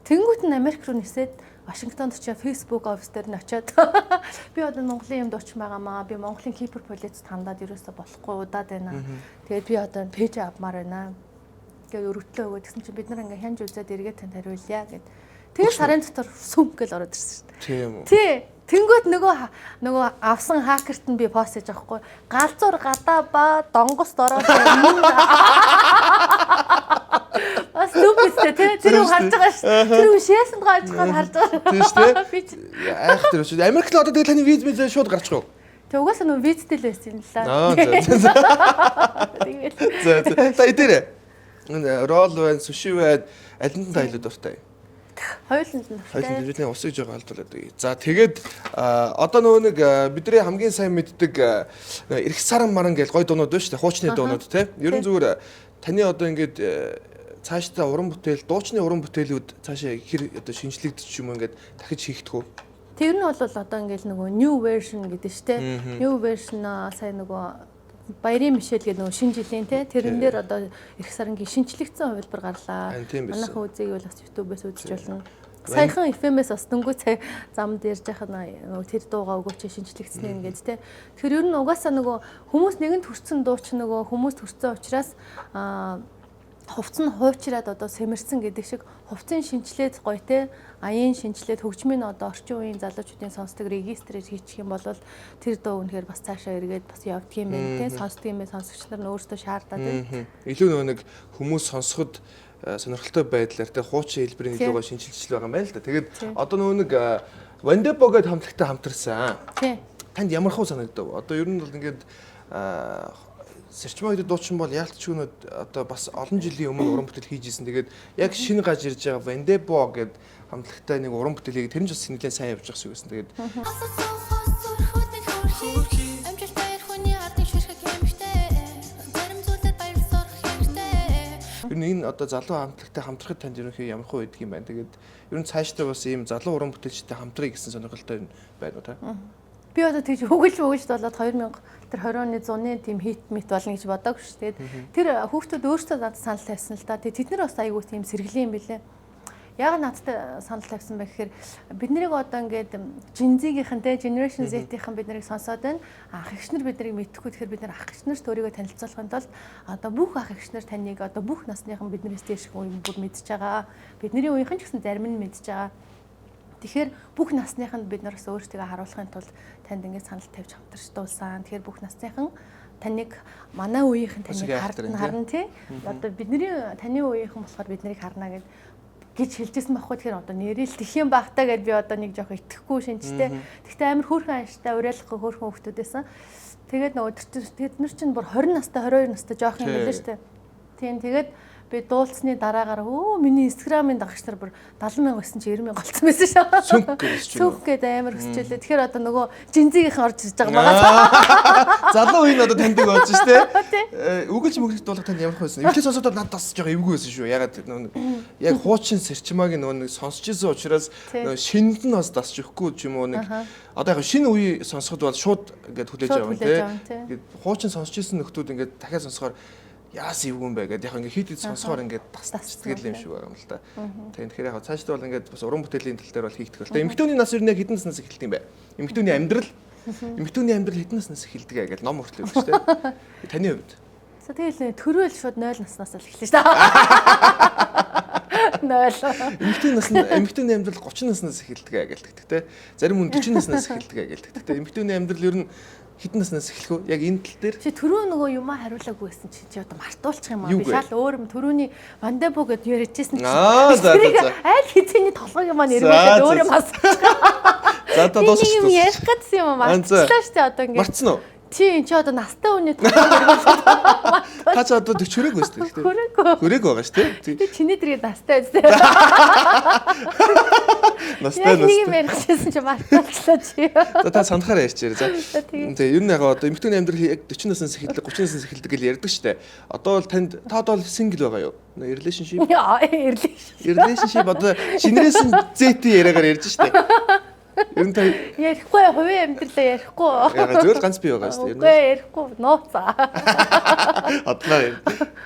Тэнгүүт нь Америк руу нисээд Вашингтонд очиж Facebook офис дээр нь очиод би одоо Монголын юмд очих байгаамаа. Би Монголын кибер полицэд хандаад ерөөсө болохгүй удаад байна. Тэгээд би одоо пэйж авмаар байна. Тэгээд өргөдлөө өгөө гэсэн чинь бид нар ингээ хянж үзээд эргээд танд хариулъя гэд. Тэгээд сарын дотор сүм гэл ороод ирсэн шүү. Тийм үү. Тий. Тэнгүүт нөгөө авсан хакерт нь би пост хийж байгаа хгүй. Галзуур гадаа ба донгост ороод бас нүбэстэй тий. Тэр үг харж байгаа шүү. Тэр үг шээсэнд гарч байгаа харж байгаа. Тийм шүү. Айхтар шүү. Америкт одоо тэгээ таны виз мизээ шууд гарчих уу? Тэг угаасаа нөгөө визтэй л байсан юм л Аа за. За. Та идэрэ. Рол байна, суши байна. Алинд нь тайлууд дуртай. Хоёуланд нь Хоёуланд бидний ус гэж байгаа алдуулаад үе. За тэгээд одоо нөгөө нэг бидний хамгийн сайн мэддэг эрх саран маран гэж гой дуунууд байна шүү дээ. Хуучны дуунууд тий. Ерөн зүгээр таны одоо ингээд цаашдаа уран бүтээл, дуучны уран бүтээлүүд цаашаа хэр одоо шинжлэгдэж юм ингээд дахиж хийхдэх үү? Тэр нь бол одоо ингээд нөгөө new version гэдэг шүү дээ. New version сайн нөгөө Баярын Мишель гэдэг нөгөө шинэ жилийн те тэрэн дээр одоо эрх сарангийн шинжлэгдсэн хувилбар гарлаа. Манайхан үзийг бол бас YouTube-ээс үзэж болно. Саяхан FM-ээс бас дөнгөж цай замд ярьж байхад нөгөө тэр дуугаа өгөөч шинжлэгдсэн юм гээд те. Тэгэхээр ер нь угаасаа нөгөө хүмүүс нэгэнд хүрсэн дуу ч нөгөө хүмүүс хүрсэн учраас хувцс нь хуучраад одоо сэмэрсэн гэдэг шиг хувцсын шинжилээд гоё те аян шинжилээд хөгжмийн одоо орчин үеийн залуучуудын сонсдог регистрээр хийчих юм бол тэр дуу үнэхээр бас цаашаа эргээд бас явдаг юм байна те сонсдог юм сонсогч нар нь өөрсдөө шаардаад байна. Илүү нөгөө нэг хүмүүс сонсоход сонирхолтой байдлаар те хуучин хэлбэрийн дуугаа шинжилж байгаа юм байна л да. Тэгээд одоо нөгөө нэг Вандебо гэдэг хамтлагтай хамтарсан. Танд ямар хөө санагдав? Одоо ер нь бол ингээд Сэрчмаа гэдэг дуучин бол яалтчгүй нөт одоо бас олон жилийн өмнө уран бүтээл хийж исэн. Тэгээд яг шинэ гаж ирж байгаа Вандебо гэдэг хамтлагтай нэг уран бүтээлийг тэр нь ч бас нэлээд сайн явж байгаа шиг байсан. Тэгээд ер нь энэ одоо залуу хамтлагтай хамтрахад танд ерөнхий ямар хөө идэх юм байна. Тэгээд ер нь цаашдаа бас ийм залуу уран бүтээлчтэй хамтрая гэсэн сонирхолтой байна уу та? Би одоо тэгж хөглж болоод 2020 оны 100-ны тийм хит мит болно гэж бодоагүй шүү дээ. Тэр хүүхдүүд өөрсдөө надад санал тавьсан л да. Тэд нар бас айгүй тийм сэргэлийн юм билээ. Яг надад санал тавьсан байх гэхээр бид нарыг одоо ингээд Gen-Z-ийнхэн те Generation Z-ийнхэн бид нарыг сонсоод байна. Ах эгч нар бид нарыг мэдхгүй тэгэхээр бид нар ах эгч нарт өөрийгөө танилцуулахын тулд одоо бүх ах эгч нар таныг одоо бүх насныхан биднээс дээш хүн бүр мэдж байгаа. Бидний үеийнхэн ч гэсэн зарим нь мэдж байгаа. Тэгэхээр бүх насныханд бид нараас өөрсдөө харуулахын тулд танд ингээд санал тавьж хамтарч дуулсан. Тэгэхээр бүх насныхан таныг манай үеийнхэн таныг харна тий. Одоо бидний таны үеийнхэн болохоор бид нарыг харна гэж хэлжсэн байхгүй. Тэгэхээр одоо нэрэл тэх юм багтаа гэж би одоо нэг жоох итгэхгүй шинжтэй. Гэхдээ амар хөөрхөн анштай уриалахгүй хөөрхөн хүмүүс байсан. Тэгээд нөгөө тэд нар чинь бүр 20 настай 22 настай жоох юм билээ шүү дээ. Тийм тэгээд би дуулцсны дараагаар миний инстаграмын дагагч нар бүр 70,000 гэсэн чи 90,000 голцсон байсан шүү. Сүнх гэдэг амар өсчлээ. Тэгэхээр одоо нөгөө Gen-Z-ийнхэн орж ирж байгаа байгаа. Залуу үеийн одоо таньдаг болж штэ. Үгэлж мөгөлт дуулах танд ямар хөөсөн. Эхлээд сонсоод надад бас жоо эвгүй байсан шүү. Ягаад нөгөө яг хуучин Сэрчмааг нөгөө сонсч ирсэн учраас шинэнд нь бас дасч өгөхгүй ч юм уу нэг одоо яг шинэ үе сонсоход бол шууд ингээд хүлээж авах тийм. Хуучин сонсч ирсэн нөхдүүд ингээд дахиад сонсохоор яас ивгүн бэ гэдэг яг ингээ хит сонсохоор ингээ тасцдаг юм шиг байгаа юм л та. Тэгэхээр яг цаашдаа бол ингээ бас уран бүтээлийн тал дээр бол хийгдэх л та. Эмэгтэйний нас ер нь яг хэдэн наснаас эхэлдэг юм бэ? Эмэгтэйний амьдрал хэдэн наснаас эхэлдэг гэж ном хүртэл өгч шүү дээ. Таны хувьд? За тэгэл төрөөл шууд 0 наснаас л эхэлж шүү дээ. 0. Эмэгтэйний амьдрал 30 наснаас эхэлдэг гэлдэг те. Зарим хүн 40 наснаас эхэлдэг гэлдэг. Тэ эмэгтэйний амьдрал ер нь хэдэн наснаас эхлэх вэ? Яг энэ тал дээр. Чи түрүү нөгөө юмаа хариулаагүй байсан чи одоо мартуулчих юм аа. Би шал өөр юм түрүүний Вандебо гэд ярьжсэн чи. Аль хэзээний толгойг юм аа нэрвээд өөр юм асуучих. За одоо дуусчих. Юм ярих гэсэн юм аа. Марцлаа штэ одоо ингэ. Марцсан уу? Чи одоо настай хүний толгойг нэрвээд Та ч одоо 40 хүрээгүй шүү дээ. Хүрээгүй байгаа шүү дээ. Тэ чиний дэргээ настай үстэй. Настай Нэг юм ярьчихсан чи мартчихлаа чи. За та санахаар ярьчихъя. За. Тийм. Тэгээ ер нь яг одоо эмэгтэйний амьдрал яг 40 наснаас эхэлдэг 30 наснаас эхэлдэг гэж ярьдаг шүү дээ. Одоо бол танд та одоо бол сингл байгаа юу? Relationship. Relationship одоо generation Z яриагаар ярьж шүү дээ. Ер нь та Ярихгүй хувийн амьдралаа ярихгүй. яга зөвл ганц бий байгаа шүү дээ. Үгүй ярихгүй нууцаа. Одоо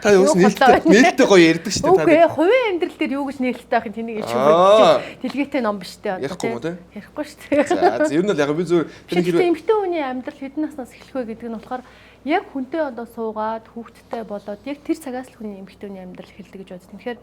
та юу нээлттэй гоё ярьдаг шүү дээ. Үгүй хувийн амьдрал дээр юу гэж нээлттэй байх юм тэнийг хэлж өгөх. Дэлгээтэй ном биш дээ. Ярихгүй юм уу те? Ярихгүй шүү дээ. За ер нь л яг би зөв Тэгэхээр эмэгтэй хүний амьдрал хэдэн наснаас эхлэх вэ гэдэг нь болохоор яг хүнтэй одоо суугаад хүүхэдтэй болоод яг тэр цагаас л хүний эмэгтэй хүний амьдрал эхэлдэг гэж бодсон. Тэгэхээр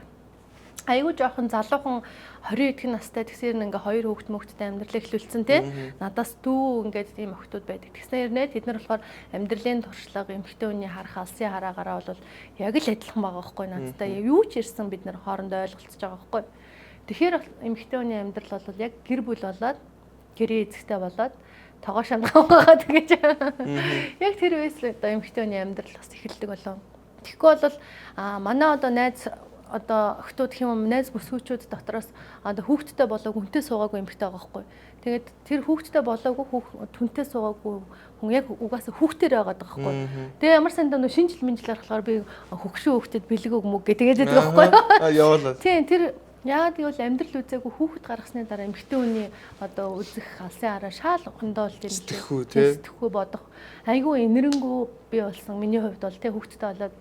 айгүй жоохон залуухан 20 эдхэн настай тэгсээр ингээ хоёр хүүхэд мөхттэй амьдрал эхлүүлсэн тий. Надаас дүү ингээд ийм охтууд байдаг. Тэгснээр нэ тэд нар болохоор амьдралын туршлага эмэгтэй хүний харах алсын хараагаараа бол яг л адилхан байгаа байхгүй надтай. Юу ч ирсэн бид нар хоорондоо ойлголцож байгаа байхгүй. Тэгэхээр эмэгтэй хүний амьдрал бол яг гэр бүл болоод гэрээ эзэгтэй болоод тогоо шамгаан байгаа гэж. Яг тэр үеэс л одоо эмэгтэй хүний амьдрал бас эхэлдэг болов. Тэгэхгүй бол манай одоо найз одоо охтууд гэх юм найз бүсгүүчүүд дотроос одоо хүүхдтэй болоогүй хүнтэй суугаагүй эмэгтэй байгаа байхгүй. Тэгээд тэр хүүхдтэй болоогүй хүнтэй суугаагүй хүн яг угаасаа хүүхдээр байгаа байхгүй. Тэгээ ямар сандаа нөө шинжил минжлэр болохоор би хөгшин хүүхдэд бэлэг өгмөг гэдэг байгаа байхгүй. Яваалаа. Тийм тэр яагаад гэвэл амьдрал үзээгүй хүүхэд гаргасны дараа эмэгтэй хүний одоо үзэх алсын хараа шаал хондоолж сэтгэхүй бодох айгүй инэрэнгүү би болсон миний хувьд бол тий хүүхдтэй болоод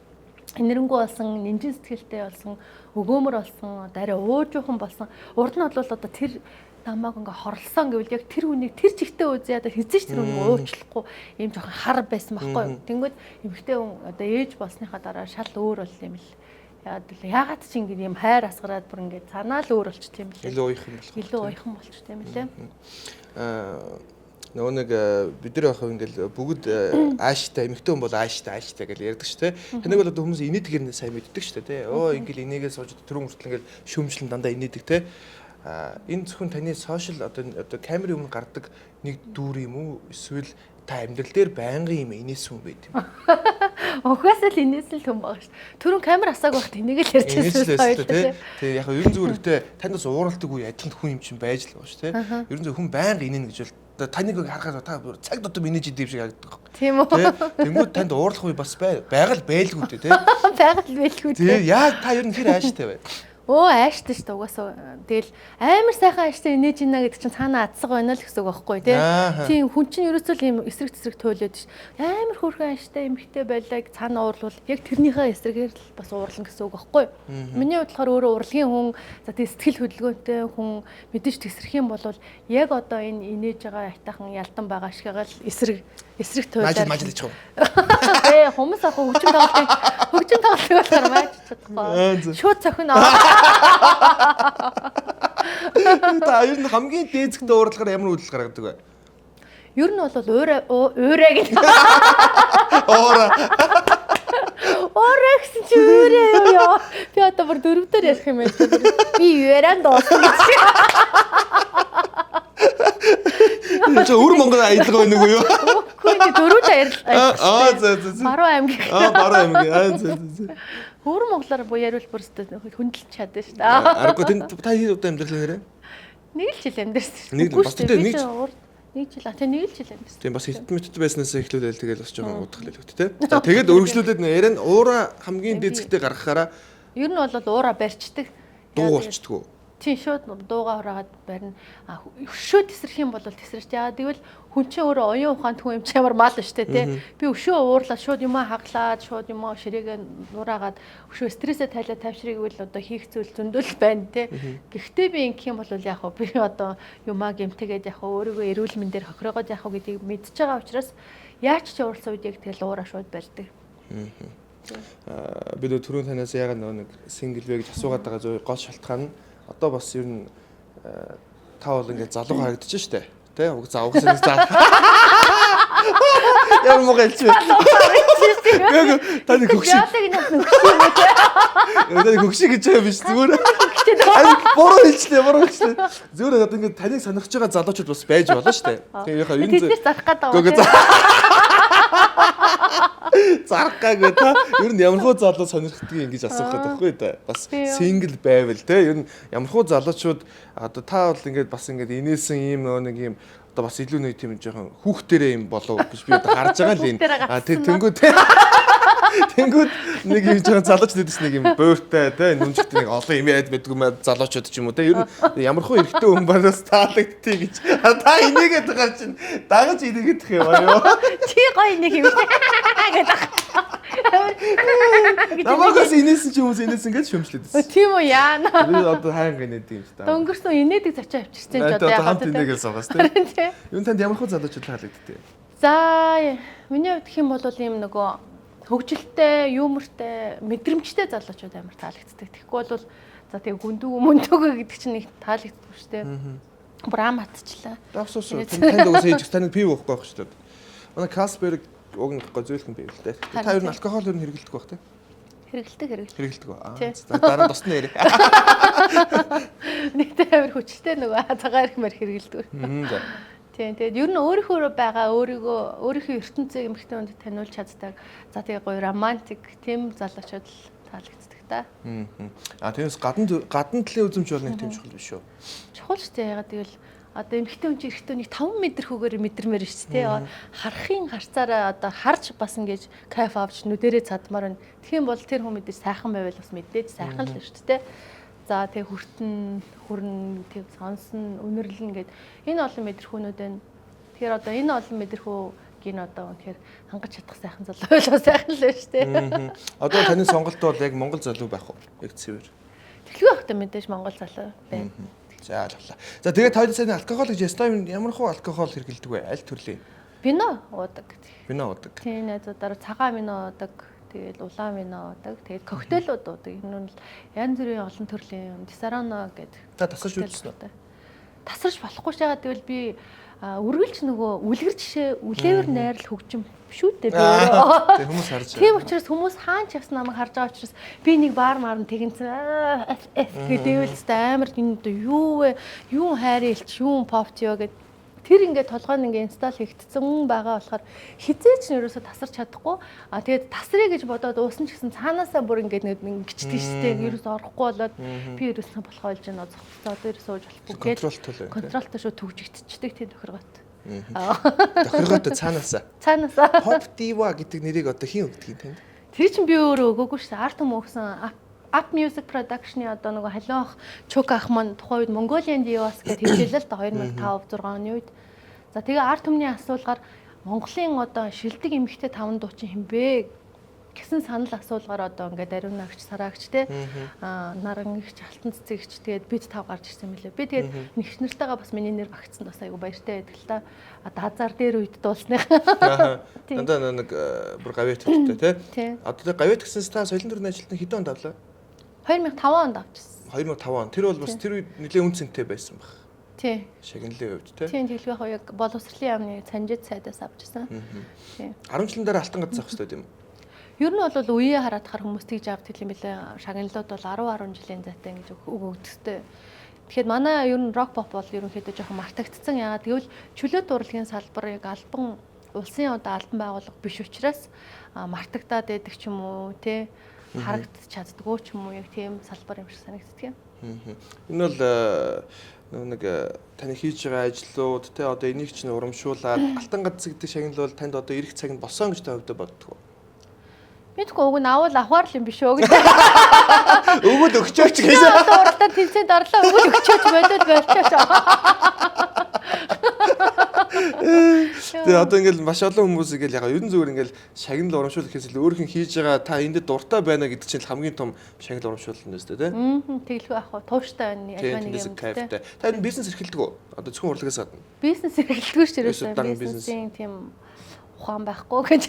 энэрэнгүү болсон, нинжин сэтгэлтэй болсон, өгөөмөр болсон, арай уужуухан болсон. Урд нь бол одоо тэр намааг ингээ хорлсон гэвэл яг тэр хүнийг тэр чигтээ үзээ одоо хизээч тэр хүнийг уучлахгүй ийм жоохон хар байсан байхгүй. Тэнгүүд эмэгтэй хүн одоо ээж болсныхаа дараа шал өөр бол юм л. Яагаад ч ингэ юм хайр асгараад бүр ингээ цанаа л өөр болчих юм лээ. Илүү уйхан болох. Илүү уйхан болчих юм лээ. Нөгөө нэг бид нар яхав ингээл бүгд ааштай эмэгтэй хүн бол ааштай гэж ярьдаг шүү дээ. Тэнийг бол одоо хүмүүс инээд гэрнээ сайн мэддэг шүү дээ. Оо ингээл инээгээ сууж түрүүн хүртэл ингээл шүүмжлэн дандаа инээдэг те. Энэ зөвхөн таны сошиал одоо камерын өмнө гардаг нэг дүүр юм уу? Эсвэл та амьдрал дээр байнгын юм инээсэн хүн байд юм. Угаасаа л инээсэн л хүн байгаа шүү дээ. Түрүүн камер асааг байхад энийг л ярьж байсан те. Тэгээ яг ерөн зүгээр ихтэй танаас ууралдаг үе адилхан хүн юм чинь байж л байгаа шүү те. Ерөн зөв хүн байнга инээн гэж бол таныг харахад та цаг дотор инээж идэв шиг харагддаг. Тийм үү? Тэнгүүд танд уурлах үе бас байгаль байлгүй дээ те. Байгаль байлгүй дээ. Тэгээ яг та ер нь хэр ааштай бай. Өө ааштай шүү дээ угаасаа. Тэгэл амар сайхан ааштай инээж ийна гэдэг чинь цаана адсаг байна л гэсэн үг байхгүй тий. Тийм хүн чинь ерөөсөө л юм эсрэг тесрэг туйлаад ш. Амар хөөрхөн ааштай эмхтэй байлаа цаана уурлвал яг тэрнийхээ эсрэгээр л бас уурлан гэсэн үг байхгүй. Миний хувьд болохоор өөрөө урлагийн хүн за тий сэтгэл хөдөлгөөнтэй хүн мэдээж тесрэх юм бол яг одоо энэ инээж байгаа айтайхан ялтан байгаа шигаал эсрэг туйлаад. Мажил ич юм. Хүмүүс ах хөгжим тоглолт болохоор мааж чадахгүй. Шууд цохино. Та ер нь хамгийн дээцэгтэй уурлахаар ямар үйлдэл гаргадаг вэ? Ер нь бол уураа гэх. Уураа гэсэн чи уураа ёо. Би одоо бүр дөрөвдөр ярих юм байна. Би юураа доосон гэж. Чи өр Монгол аялга байна уу юу? Үгүй би дөрөвдөр ярил. За. Баруун аймаг. Баруун аймаг. За. Өр Монголоор яривал бүрстэ хүндэлж чадсан шүү дээ. Аргагүй та хэд удаа амьдрал нэрэ? Нэг л жил амьдэрсэн. Нэг л бас тийм нэг жил амьдэрсэн. Тийм бас хит мэт байснаас эхлүүлээл тэгэл бас жоохон удах хэлэвт те. За тэгээд өргөжлүүлээд нэрэн уура хамгийн дээцэгтэй гаргахаараа ер нь бол уура барьцдаг. Дуу болчдгоо. Тийм шууд дуугаа ураагаад барина. Өшөө тесрэх юм бол тесрэж. Яагаад гэвэл хүн чинь өөрөө оюун ухаанд хүн юм чи ямар мал штэ тий. Би өшөө уурлаад шууд юм хаглаад шууд юм ширээгээ нураагаад өшөө стрессээ тайлаад тайвшрыг одоо хийх зүйл зөндөл байна тий. Гэхдээ би ингэх юм бол яг би одоо юмаа гэмтэгээд яг өөрийгөө эрүүл мэндээр хохирогоод яг гэдгийг мэдчихэж байгаа учраас яаж ч уурсан үед яг тэгэл уураа шууд барьдаг. Би түрүүн танаас ягаад нэг сингл вэ гэж асуугаад байгаа зөв гол шалтгаан нь одоо бас ер нь та бол ингээд залуу харагдаж штэ тий уг заавгсан заа яар могалч таны хөгшиг таны хөгшиг гэж юм биш зүгээр буруу хэлчихлээ зүгээр одоо ингээд таныг санахж байгаа залуучууд бас байж болно штэ тэгээ яхаа ер нь тэд нар зарах гэдэг байгаа Заргаагүй та. Ер нь ямархуу залуу сонирхдгийг ингэж асуухад байхгүй да. Бас сингл байвал те. Ер нь ямархуу залуучууд одоо та бол ингээд бас ингээд инээсэн ийм нэг ийм одоо бас илүү нэг тийм жоохон хүүхдэрээ юм болов гэж би одоо харж байгаа л энэ. Тэнгүүд нэг юм жоохон залууч дэдэс нэг юм буйртай те нүнжигт нэг олон юм яд мэдгүй маа залуучууд ч юм уу те. Ер нь ямархуу эрэгтэй хүн банаас таалагдтыг гэж. Та энийгээд байгаа чинь дагаж энийгээд их юм аа. Чи гоё нэг юм гэдэг. Намагаас инээсэн ч юм уу инээсэн гэж шөмжлээд байсан. Тийм үү яана. Би одоо хайнга инээдэг юм ч та. Дөнгөрсөн инээдэг зочоо авчирсан ч одоо яагаад хамт инээгээл суугаас те. Юу танд ямар хөө залуучууд таалагддээ. За миний хувьд гэх юм бол ийм нөгөө хөгжилтэй, юмортай, мэдрэмжтэй залуучууд амар таалагддаг. Тэгэхгүй бол за тэгээ гүндүү мөндөгөө гэдэг чинь нэг таалагддаг шүү дээ. Бүр ам хатчлаа. Дагсуус танд угсаа хийж тань пив уухгүй байх шүү дээ. Манай Касперг уг нэг гозөөлхөн байв л дээ. Та ер нь алкогол ер нь хэрэглэдэг байх те. Хэрэглэдэг ба. За дараа нь тосны ярэ. Нэг амар хүчтэй нөгөө цагаан ирмээр хэрэглэдэг. За. Тийм тэгээд ер нь өөрийнхөө байгаа өөрийнхөө ертөнцийг эмэгтэй хүнд таниулж чаддаг. За тэгээ гоё романтик тийм залуучууд таалагддаг та. Тэрнээс гадна талын үзэмж бол нэг тийм чухал биш үү? Чухал шүү дээ. Ягаад гэвэл одоо эмэгтэй хүн чинь эрэгтэй хүнийг 5 метр хөгөөр мэдэрмээр шүү дээ. Харахын харцаараа одоо харж бас ингэж кайф авч нүдэрээ цадмаар байна. Тэгхийн бол тэр хүн мэдээж сайхан байвал бас мэдээж сайхан л шүү дээ. За тэг хүрн тэг сонсон үнэрлэн гэд энэ олон мэдрэхүүнүүд байна. Тэгэхээр одоо энэ олон мэдрэхүүгийн одоо үнэхээр хангаж чадах сайхан залуу байлаа сайхан л байна шүү дээ. Одоо таны сонголт бол яг Монгол залуу байх уу? Яг цэвэр. Тэглгүй байхдаа мэдээж Монгол залуу байна. За ойлголаа. За тэгээд хоёул сайн алкогол гэж ястаа ямар хуу алкогол хэрэглэдэг вэ? Аль төрлийн? Вино уудаг. Вино уудаг. Тийм найзуудаар цагаан вино уудаг. Тэгээд улаан вино уудаг. Тэгээд коктейлүүд уудаг. Энэ нь янз бүрийн олон төрлийн дисарано гэдэг. Та тасарч үзсэн үү? Тасарч болохгүй шагаад тэгвэл би үргэлж нөгөө үлгэр жишээ үлээвэр найрал хөгжим шүү дээ би өөрөө. Тэг хүмүүс харж. Тийм учраас хүмүүс хаанч явсан намайг харж байгаа учраас би нэг баар маарн тэгэнцэн гэдээвэлстэй амар энэ юу вэ? Юу хайрэлч, юу попт ёо гэд тэр ингээд толгойн ингээд инсталл хийгдсэн байгаа болохоор хизээч нэрөөсө тасарч чадахгүй. Тэгээд тасрыг гэж бодоод уусан ч гэсэн цаанаасаа бүр ингээд ингэчтэй штеп ерөөсө орохгүй болоод би ерөөсө болох болж байна. Зогцоо одоо ерөөсө ууж болохгүй. Контролтой шүү төгжигдчихдэг тийм тохиргоот. Тохиргоотой цаанаасаа. Цаанаасаа. Pop Diva гэдэг нэрийг одоо хийн өгдөг юм танд? Тэр чинь би өөрөө өгөөгүй шүү. Арт юм өгсөн. Up Music Production-ы одоо нөгөө халиах Чук ах маань тухайн үед Mongolian Divas гэж хэлжээ л да 2005 6 оны үед. За тэгээ арт түмний асуулгаар Монголын одоо шилдэг эмэгтэй 5 дуучин хинбэ гэсэн санал асуулгаар одоо ингээд ариун нагч сараагч те нарангч алтан цэцэгч тэгээд бид 5 гарч ирсэн мөлий. Би тэгээд нэгч нартайгаа бас миний нэр багцсан бас айгу баяртай байдаг л та. Одоо хазар дээр үед дуулсных. Дандаа нэг бүр гавьяат хэрэгтэй те. Одоо гавьяат гэсэнс та соёлын төрний ажилтны хэдэн онд авлаа? 2005 онд авчихсан. 2005 он. Тэр бол бас тэр үед нэлээд үнцэнтэй байсан баг. Тий. Шагналын хувьд тий. Тийм тэглэх яг боловсролын яамны Цанжид сайдаас авчихсан. Тий. 10 жилийн дараа алтан гад заах хэрэгтэй юм. Ер нь бол үеэ хараад хар хүмүүс тийж авдаг юм билээ. Шагналууд бол 10 жилийн зайтай ингэж өгдөгтэй. Тэгэхээр манай ер нь рок поп бол ерөнхийдөө жоохон мартагдсан. Яагаад гэвэл чөлөөт урлагийн салбар яг албан улсын одоо албан байгууллага биш учраас мартагдаад байдаг ч юм уу тий. Харагдаж чаддгүй ч юм уу яг тийм салбар юм шиг санагддаг юм. Энэ бол нэг таны хийж байгаа ажлууд те одоо энийг чинь урамшуулаад алтан гац гэдэг шагнал бол танд одоо ирэх цагт болсон гэж та хувьдаа боддог уу? Мэдгүй уг нь авал авахар л юм биш үү гэж. Өгөөд өгчөөч гэсэн. Одоо уралдаа тэнцээд орлоо өгөөд өгчөөч бодоод болчихоо. Тэгээ одоо ингээл маш олон хүмүүс ингээл яг ерэн зүгээр ингээл шагнал урамшуул гэхээс илүү өөрийнх нь хийж байгаа та энд дуртай байна гэдэг чинь хамгийн том шагнал урамшуулна үстэй тий. Тэглгүй ах уу тууштай байна альва нэг юм тий. Та энэ бизнес эрхэлдэг үү? Одоо зөвхөн урлагаас гадна. Бизнес эрхэлдэггүй ч ерөөсөө бизнесийн тийм ухаан байхгүй гэж.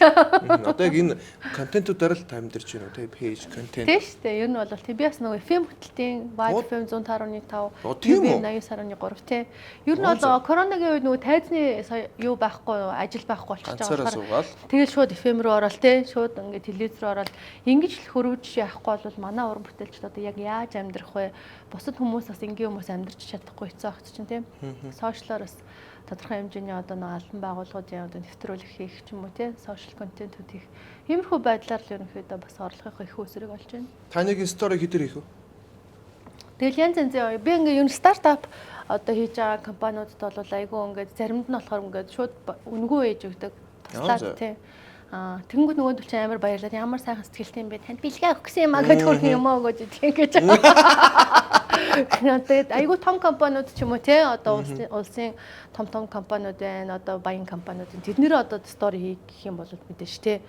Одоо яг энэ контентуудаар л таймдэрч байна уу тий пэйж контент. Тийм шүү дээ. Ер нь бол тийм би бас нөгөө FM хөтөлтийн Vibe FM 105.5 89.3 тий. Ер нь бол коронагийн үед нөгөө тайзны юу байхгүй ажил байхгүй болчихж байгаа болохоор тэгэл шууд FM руу ороод тий шууд ингээд телевиз рүү ороод ингэж л хөрвж яахгүй бол манай уран бүтээлчд одоо яг яаж амьдрах вэ? Бусад хүмүүс бас энгийн хүмүүс амьдрч чадахгүй хэцүү ахт чинь тий. Сошиалоор бас тодорхой хэмжээний одоо нэг албан байгууллагуудын одоо нэвтрүүлэг хийх ч юм уу тий сошиал контентууд хийх. Иймэрхүү байдлаар л ерөнхийдөө бас орлогын их үүсрэг болж байна. Таныг стори хэдэр хийх вэ? Тэгэл янз янзын би ингээ ер нь стартап одоо хийж байгаа компаниудад бол айгүй ингээд заримд нь болохоор ингээд шууд үнэгүй ээж өгдөг. Туслаад тий. Тэнгүүд нөгөө төл чинь амар баярлаад ямар сайхан сэтгэлтэй юм бэ? Танд бэлгээ өгөх гэсэн юм аа гэдэг хөрх юм аа гэж ингэж. Тэгээд айгүй том компаниуд ч юм уу тий одоо улсын том компаниуд байна. Одоо баян компаниуд. Тэднэрээ одоо стори хийх юм бол мэдээж тий.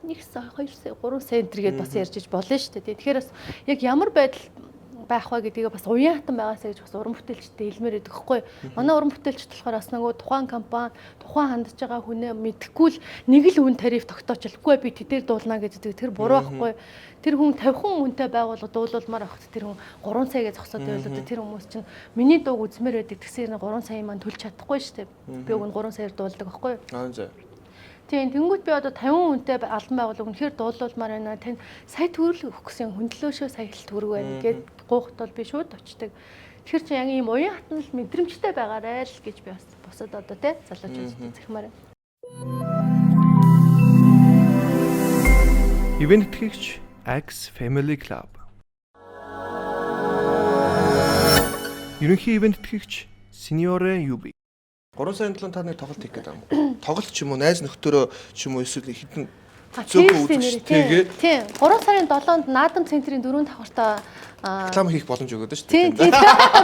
1 сая, 2 сая, 3 сая гэдээ бас ярьж иж болно шүү дээ. Тэгэхээр бас яг ямар байдал байх вэ гэдгийг бас уян хатан байгаасаа гэж бас уран бүтээлчтэй хэлмээр байдаг хгүй. Манай уран бүтээлчд болохоор бас нөгөө тухайн компани, тухайн хандж байгаа хүнээ мэдхгүй л нэг л үн тариф тогтоочлохгүй би тэдээр дуулна гэдэг тэр буруу байхгүй. Тэр хүн 50 хүнтэй байгууллага дуулуулмаар авахт тэр хүн 3 сая гэж зогсоод байлаа. Тэр хүмүүс чинь миний дууг үзмээр байдаг гэсэн 3 сая маань төлж чадахгүй шүү дээ. Би уг нь 3 саяар дуулдаг байхгүй. Тийм тэнгууд би одоо 50 хүнтэй албан байгууллага үнэхээр дуулуулмаар байна. Тань сая төгрөг өгөх гэсэн хөндлөөшөө сая л төгрөг байна гэд гоохт бол би шууд очдөг. Тэгэхээр чи яг ийм уян хатан л мэдрэмжтэй байгаарай л гэж би бас босод одоо тий залуучуудад захимаар. Ивент тэтгэгч X Family Club. Ерөнхий ивент тэтгэгч Seniore UB. 3 сарын төлөө та нэг тоглолт хийх гэдэг юм. Тоглолт ч юм уу, найз нөхдөөрөө ч юм уу эсвэл хитэн зөөгөө үзэж тэгээд тийм 3 сарын 7-нд Наадам центрийн 4 давхартаа реклам хийх боломж өгöd шүү дээ. Тийм.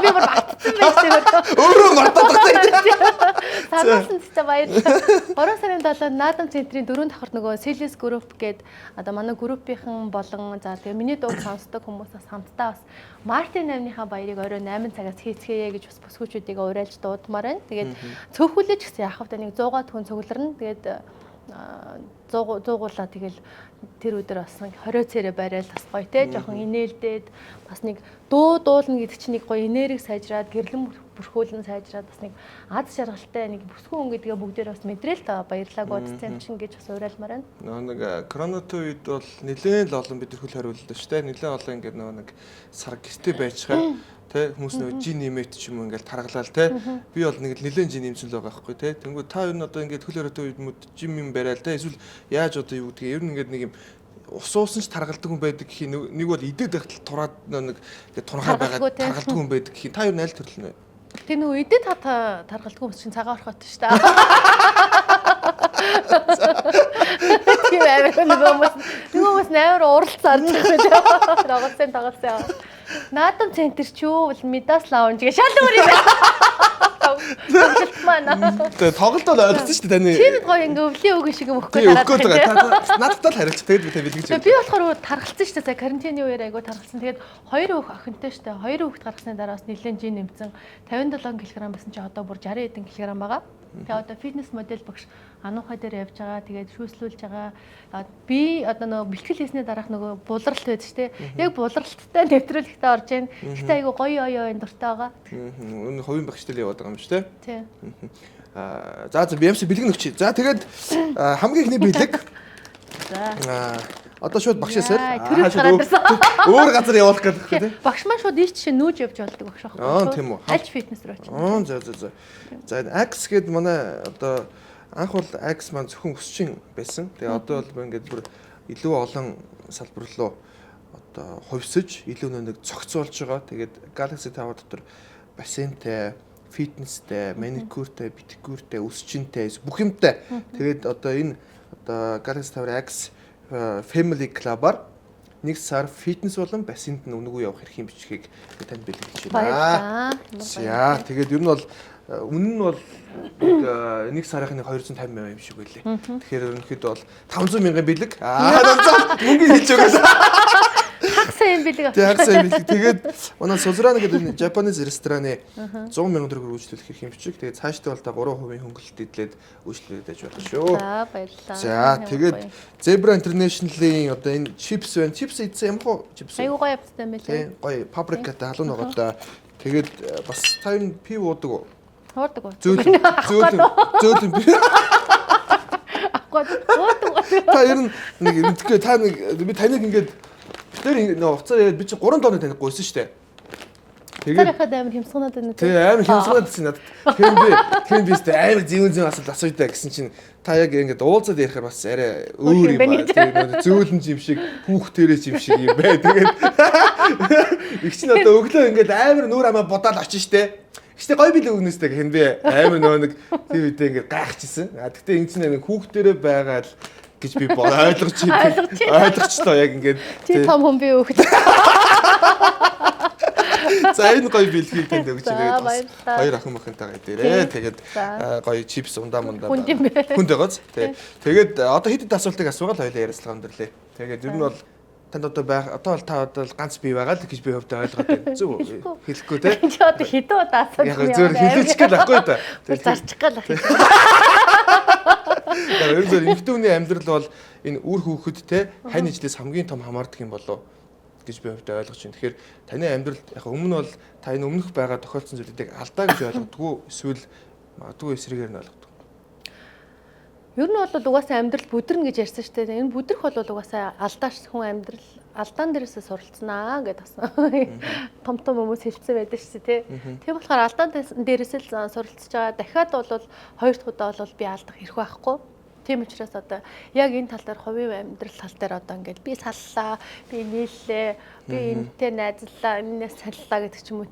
Би бүр батцсан байж тэгээд өөрөө мартаад байгаа. Цагаасан цэцэ баярлалаа. 3 сарын 7-нд Наадам центрийн 4 давхарт нөгөө Celsius Group гээд одоо манай группийнхан болон за тэгээ миний дууг сонсдог хүмүүсээс хамтдаа бас Мартин амныхаа баярыг орой 8 цагаас хийцгээе гэж бас бүсгүүчүүдийг уриалж дуудмаар байна. Тэгээд цөөхүүлж гэсэн яхав та нэг 100-аад хүн цугларна. Тэгээд 100гуулаа тэгэл тэр өдөр бас нэг 20 царай барайл бас гоё те жоохон инээлдээд бас нэг дуулна гэдэг чинь нэг гоё энерги сайжраад гэрлэн бүрхүүлэн сайжраад бас нэг аз жаргалтай нэг бүсгүүн гэдгээ бүгдээр бас мэдрээл та баярлалаа гудцсан чинь гэж бас уриалмаар байна. Нэг коронавитой үед бол нэлээд л олон бид хөл хариуллаа шүү дээ. Нэлээд олон ингээд нэг сар гистэй байжхаа тэ хүмүүс нөгөө жин нэмэт ч юм уу ингээл таргалал тэ би бол нэг нэлээд жин нэмсэн л байгаа байхгүй тэ тэнгүү та юу н одоо ингээд хөл хорой үед жим юм барайл тэ эсвэл яаж одоо юу гэдгийг ер нь ингээд нэг юм уусан ч таргалдаг хүн байдаг гэх нэг бол идээд байхад тураад нэг ингээд тунхаар байгаа таргалдаг хүн байдаг гэх та ер нь аль төрөл нэ тэр нөгөө идээд та таргалдаг хүмүүс чинь цагаан орхот шүү дээ тийм амар нөгөө амар уралцаар тоглосон Наадам центр ч юу бол Midas Lounge гэж шал өөр юм байна. Тоглолт бол ойлгосон шүү дээ таны. Тийм гоё ингээ өвлийн үг шиг өгөхгүй тараад. Надад л хариулж тэгээд би бэлгэж. Би болохоор тархалцсан шүү дээ. Карантины үеэр айгу тархалсан. Тэгээд 2 өөх охинтой шүү дээ. 2 өөхт гаргасны дараас нэлээд жин нэмсэн. 57 кг байсан чи одоо бүр 60 хэдэн кг байгаа. Тэгээ одоо фитнес модель багш ануухай дээр явж байгаа. Тэгээд шүүслүүлж байгаа. Би одоо нөгөө бэлтгэл хийсний дараах нөгөө булралт байдаг шүү дээ. Яг булралттай нэвтрүүлэгтээ орж ийн. Гэтэ айгу гоё энэ дуртай байгаа. Энэ хувийн багштай л яваад байгаа юм шүү дээ. Тийм. За BMC бэлэг нөхчий. За тэгээд хамгийн ихний бэлэг. За. Одоо шууд багшаас өөр газар явуулах гэдэг тийм. Багш маань шууд ийш чинь нүүж явж болдог багш аахгүй. Тийм үү. Аль фитнес рүү очив. За. За X гээд манай одоо анх бол X маань зөвхөн өсчин байсан. Тэгээ одоо бол ингээд бүр илүү олон салбар руу одоо хувьсаж илүү нэг цогцолж байгаа. Тэгээд Galaxy Tower дотор бассейнтэй, фитнестэй, маникюртэй, педикюртэй, өсчинтэй бүх юмтай. Тэгээд одоо энэ одоо Galaxy Tower X Family Club-аар 1 сар фитнес болон бассейнд нь үнэгүй явах эрхийн бичгийг танд бэлтгэж байна. За тэгээд ер нь бол үнэн нь бол 1 сарынхны 250 сая юм шиг байлээ. Тэгэхээр ерөнхийдөө бол 500 мянган бэлэг. Мөнгө хэлж өгөөс. Хагас юм бэлэг авчих. Хагас юм бэлэг. Тэгээд манай Сузрана гэдэг Japanese рестораны 100 мянган төгрөг үйлчлүүлэх эрхийн бичиг. Тэгээд цаашдаа бол та 3% хөнгөлөлт идэлээд үйлчлүүлээд байж болно шүү. За баярлалаа. За тэгээд Zebra International-ийн одоо энэ чипс байна. Чипс идсэн юм хоо? Чипс. Аюу гоё явцтай юм байлээ. Тийм гоё паприкатай халуун байгаа да. Тэгээд бас та юу пив уудаг уу? Уудаг уу? Зөөлөн пив. Уудаг уу? Та ер нь нэг мэдгүй та нэг би таныг ингээд тэр нөө уцаа би чи 3 тоног таних гойсон шүү дээ. Тарихад амар хямсганаад байна. Тэг амар хямсгаад гэсэн надад. Тэгэхээр би өстэй амар зүүн асуулт асууя гэсэн чинь та яг ингээд уулзаад ярихаар бас арай өөр юм байна. Тэгээд зөөлөн юм шиг хүүхдэрээ юм шиг юм бай. Тэгээд их чинь одоо өглөө ингээд амар нүур амаа бодоод очиж штэ. Гэхдээ гоё бил өгнөстэй гэх юм би амар нэг тийм үедээ ингээд гайхчихсан. Гэхдээ энэ чинь нэг хүүхдэрээ байгаа л гэж би ойлгочлоо яг ингээд Чи том хүн би өгч. за энэ гоё бэлгийг танд өгч ирээд бас баярлалаа. хоёр охин мөхөнтэйгээ дээрээ тэгээд гоё чипс ундаа Хүнд юм бэ? хүнд байгааз тэгээд одоо хэд асуултыг асуугаад хоёлаа ярилцлага өндөрлөө. Тэгээд ер нь бол танд одоо бол та одоо ганц бий байгаа л гэж би хөвдө ойлгоод байна. Зөв хэлэхгүй те. Чи одоо хэдэн удаа асууж Яг зөв хэлээч гээд ахгүй да. зарчих гал ах. Яг ер нь эмэгтэйний амьдрал бол энэ үр хүүхэд те хань ижлээс хамгийн том хамаардаг юм болов гэж би хөвдө ойлгож байна. Тэгэхээр таны амьдралд яг өмнө бол та энэ өмнөх байгаа тохиолдсон зүйлүүдийг алдаа гэж ойлгодгоо эсвэл магадгүй эсрэгээр нь ойлгодог. Ер нь бол угаасаа амьдрал бүдэрнэ гэж ярьсан шүү дээ. Энэ бүдрэх бол угаасаа алдааш хүн амьдрал алдаан дээрээсээ суралцнаа гэдэг бас том хүмүүс хэлсэн байдаг шүү дээ. Тийм болохоор алдаан дээрээсээ л суралцж байгаа. Дахиад бол хоёр дахь удаа бол би алдах хэрэг байхгүй. Тийм учраас одоо яг энэ тал дээр хувийн амьдрал тал дээр одоо ингээд би саллаа, би нийллээ, би энэтэй найзлаа, энэс саллаа гэдэг ч юм уу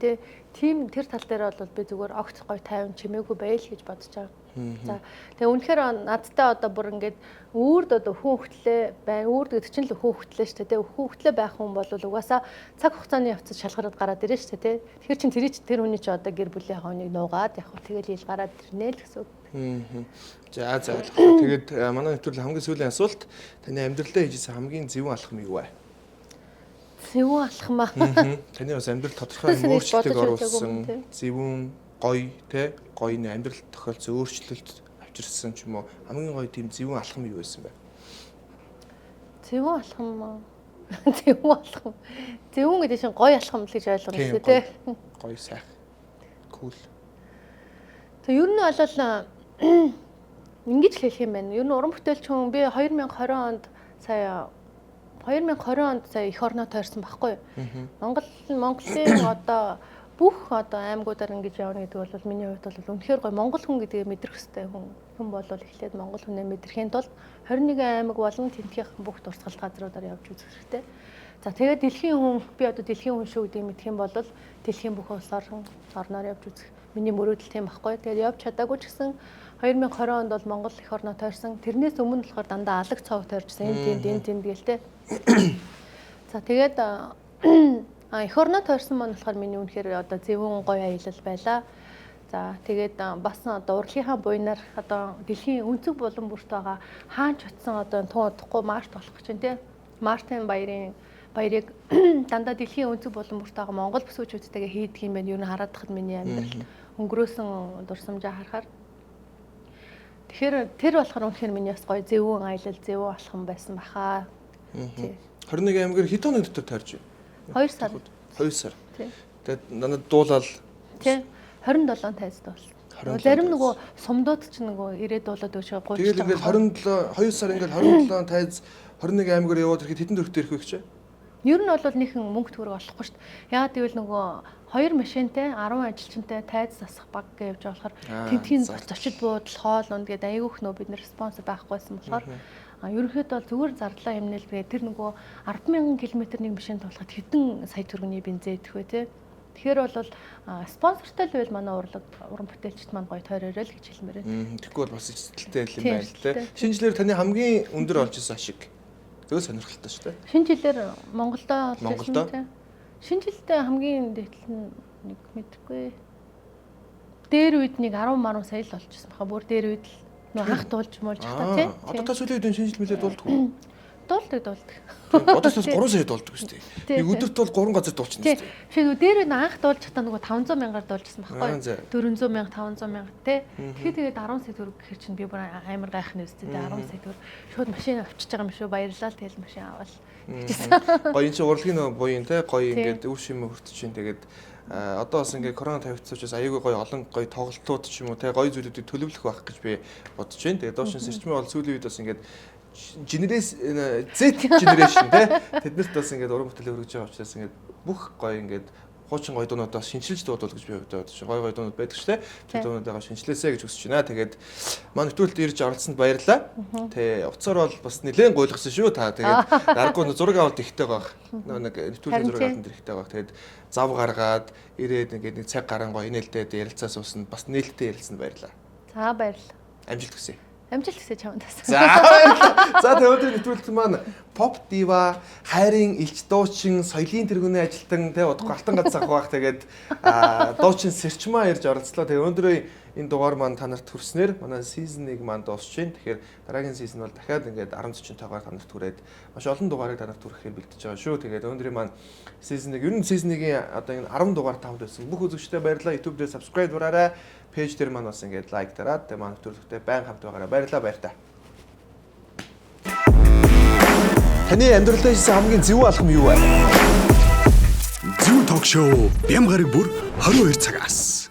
тийм тэр тал дээр бол би зүгээр огт гоё тайван чимээгүй байл гэж бодож байгаа. За тэгээ үнэхээр надтай одоо бүр ингээд үрд одоо хүн хөтлөө бай. Үрд гэдэг чинь л хүн хөтлөө шүү дээ. Хүн хөтлөө байх хүн бол угаасаа цаг хугацааны явцад шалгараад гараад ирнэ шүү дээ. Тэгэхээр чин тэр хүний чи одоо гэр бүлийн хоныг нуугаад яг тэгэл ил гараад ирнэ л гэсэн үг. За тэгээд манай нэвтрүүлгийн хамгийн сүүлийн асуулт таны амьдралдаа хийжсэн хамгийн зөвүүн алхам юу вэ? Зөвүүн алхам аа. Таны бас амьдрал тодорхой өөрчлөлтийг оруулсан зөвүүн гоё те гоё нэг амьдрал тохиолдсон өөрчлөлт авчирсан ч юм уу хамгийн гоё тийм зөвүүн алхам юу байсан бэ? Зөвүүн алхам. Зөвүүн гэдэг чинь гоё алхам л гэж ойлгоно шүү дээ. Гоё сайхан. Кул. Тэг ер нь бол ингэж хэлэх юм байна. Ер нь уран бүтээлч хүн би 2020 онд сая их орноо тойрсон байхгүй юу? Монголын одоо бүх одоо аймагуудаар ингэж явна гэдэг бол миний хувьд бол үнэхээр гоё монгол хүн гэдгийг мэдрэх хэрэгтэй хүн бол эхлээд монгол хүнээ мэдрэхийн тулд 21 аймаг болон тентгийнхэн бүх дурсгалт газруудаар явж үзэх хэрэгтэй. За тэгээд дэлхийн хүн би одоо дэлхийн хүн шүү гэдгийг мэдэх юм бол дэлхийн бүх улс орноор явж үзэх. Миний мөрөөдөл тийм байхгүй. Тэгээд явж чадаагүй ч гэсэн 2020 онд бол Монгол их орноо тойрсон. Тэрнээс өмнө болохоор дандаа алаг цог тойрчсан. Энэ тэнд гэлтэй. За тэгээд их орноо тойрсон маань болохоор миний үнэхээр одоо зөвүүн гоё аялал байлаа. За тэгээд бас одоо урлагийнхаа буйнаар одоо дэлхийн өнцөг булан бүрт байгаа хаанч утсан одоо тун удахгүй март болох гэж байна тий. Мартин баярыг дандаа дэлхийн өнцөг булан бүрт байгаа монгол бүсгүүчүүдтэйгээ хийдэг юм байна. Юу н хараад тахад миний амьдрал өнгөрөөсөн дурсамжаа харахаар тэгэхээр тэр болохоор үнэхээр миний бас гоё зөвүүн аялал зөвүүн алхам байсан баха. Тий. 21 аймгаар хэд оны дотор таарч байна? 2 сар. 2 сар. Тий. Тэгээд надад дуулаад тий 27 тайз дуусна. Зарим нөгөө сумдууд ч нөгөө ирээд дуулаад өшөө 30. Тэгээд ингээд 27 2 сар ингээд 27 тайз 21 аймгаар яваад ирэхэд хэдэн төгрөгт ирэх вэ гэж? Ер нь бол нэгэн мөнгө төгрөг олохгүй шүү дээ. Яагаад гэвэл нөгөө 2 машинтай 10 ажилчинтай тайз засах баг гэж явж болохоор тентгийн зочид буудал хоол унд гэдэг айгүйх нөө бид нэр спонсор байхгүйсэн болохоор ерөнхийдөө бол зүгээр зарлаа хэмнэл тэгээ тэр нөгөө 10,000 км нэг машин туулахад хэдэн сая төгрөгийн бензин идэх вэ те. Тэгэхээр бол спонсортой л байл манай уран бүтээлчд маань гоё тойророо л гэж хэлмээр байна. Тэгэхгүй бол бас эцэлтэй юм байна л те. Шинэ жилээр таны хамгийн өндөр олж исэн ашиг зөв сонирхолтой шүү дээ. Шинэ жилээр Монголдоо те. Шинэ жилдээ хамгийн дээдл нь нэг мэдгүй. Дээр үед нэг 10 сая л олчихсан баха. Бүр дээр үед л нөө анх дуулж муулж хата тий. Одоо та сүүлийн үед шинэ жил мөлөө дуулдаг. Дуулдаг. Одоо ч 3 сая дуулдаг шүү дээ. Нэг өдөрт бол 3 газар дуулчихна шүү дээ. Шээ нөгөө дээр үед анх дуулж хата нөгөө 500 мянгаар дуулжсан байхгүй. 400 мянга 500 мянга тий. Тэгэхээр тэгээд 10 сая төгрөг гэхэр чинь би бүр амар гайхна үстэй 10 сая төгрөг. Шууд машин авчиж байгаа юм шүү. Баярлалаа тэгэл машин аваад. Гоё энэ чинь урлагийн буян те гоё ингээд өв шимээ хүртэж чинь тэгээд одоо бас ингээд корона тавигдсан учраас аягүй гоё олон гоё тоглолтууд ч юм уу те гоё зүйлүүдийг төлөвлөх байх гэж би бодож байна. Тэгээд доошин сэрчмээ бол сүүлийн үед бас ингээд Z generation те тэднэрт бас ингээд уран бүтээл өргөж байгаа учраас ингээд бүх гоё ингээд хуучин гоё дуунуудаас шинжилж дуудвал гэж би бодож байна. Гоё дуунууд байдаг шүү дээ. Тэр дуунуудаа шинжилээсэй гэж хүсэж байна. Тэгээд манай нэвтрүүлэлд ирж оролцсонд баярлалаа. Тэгээ уцаар бол бас нэлээд гуйлгасан шүү та. Тэгээд дараагүй зураг авалт ихтэй баг. Нэг нэвтрүүлгийн зураг авалт ихтэй баг. Тэгээд зав гаргаад ирээд ингээд нэг цаг гарan гоё нээлттэй ярилцаа суусанд бас нээлттэй ярилцсанд баярлалаа. За баярлалаа. Амжилт хүсье. Амжилт хүсье чамд бас. За баярлалаа. За тэгээд өнөөдрийн нэвтрүүлэлт маань pop diva, хайрын элч дуучин, соёлын тэргүүний ажилтан тэ удахгүй алтан гац ах бах тэгээд дуучин Сэрчмаа ирж оролцлоо. Тэгээд өнөөдрийн энэ дугаар маань та нарт хүрснээр манай season 1 маань дуусч байна. Тэгэхээр дараагийн season бол дахиад ингээд 10-40 таагаар та нарт хүрээд маш олон дугаарыг та нарт хүрэхээр бэлдэж байгаа шүү. Тэгээд өнөөдрийн маань season 1 ер нь season 1-ийн одоо энэ 10 дугаар тавд байсан. Бүх үзэгчдэд баярлалаа. YouTube дээр subscribe дураарай. Пэйж дээр маань бас ингээд лайк дараад тэгээд манай нэвтрүүлэгтээ байн хамт байгаарай. Баярлалаа баяртай. Таны амьдралдаа хийсэн хамгийн зөв алхам юу вэ? Зөв ток шоу Бямгараг бүр 22 цагаас.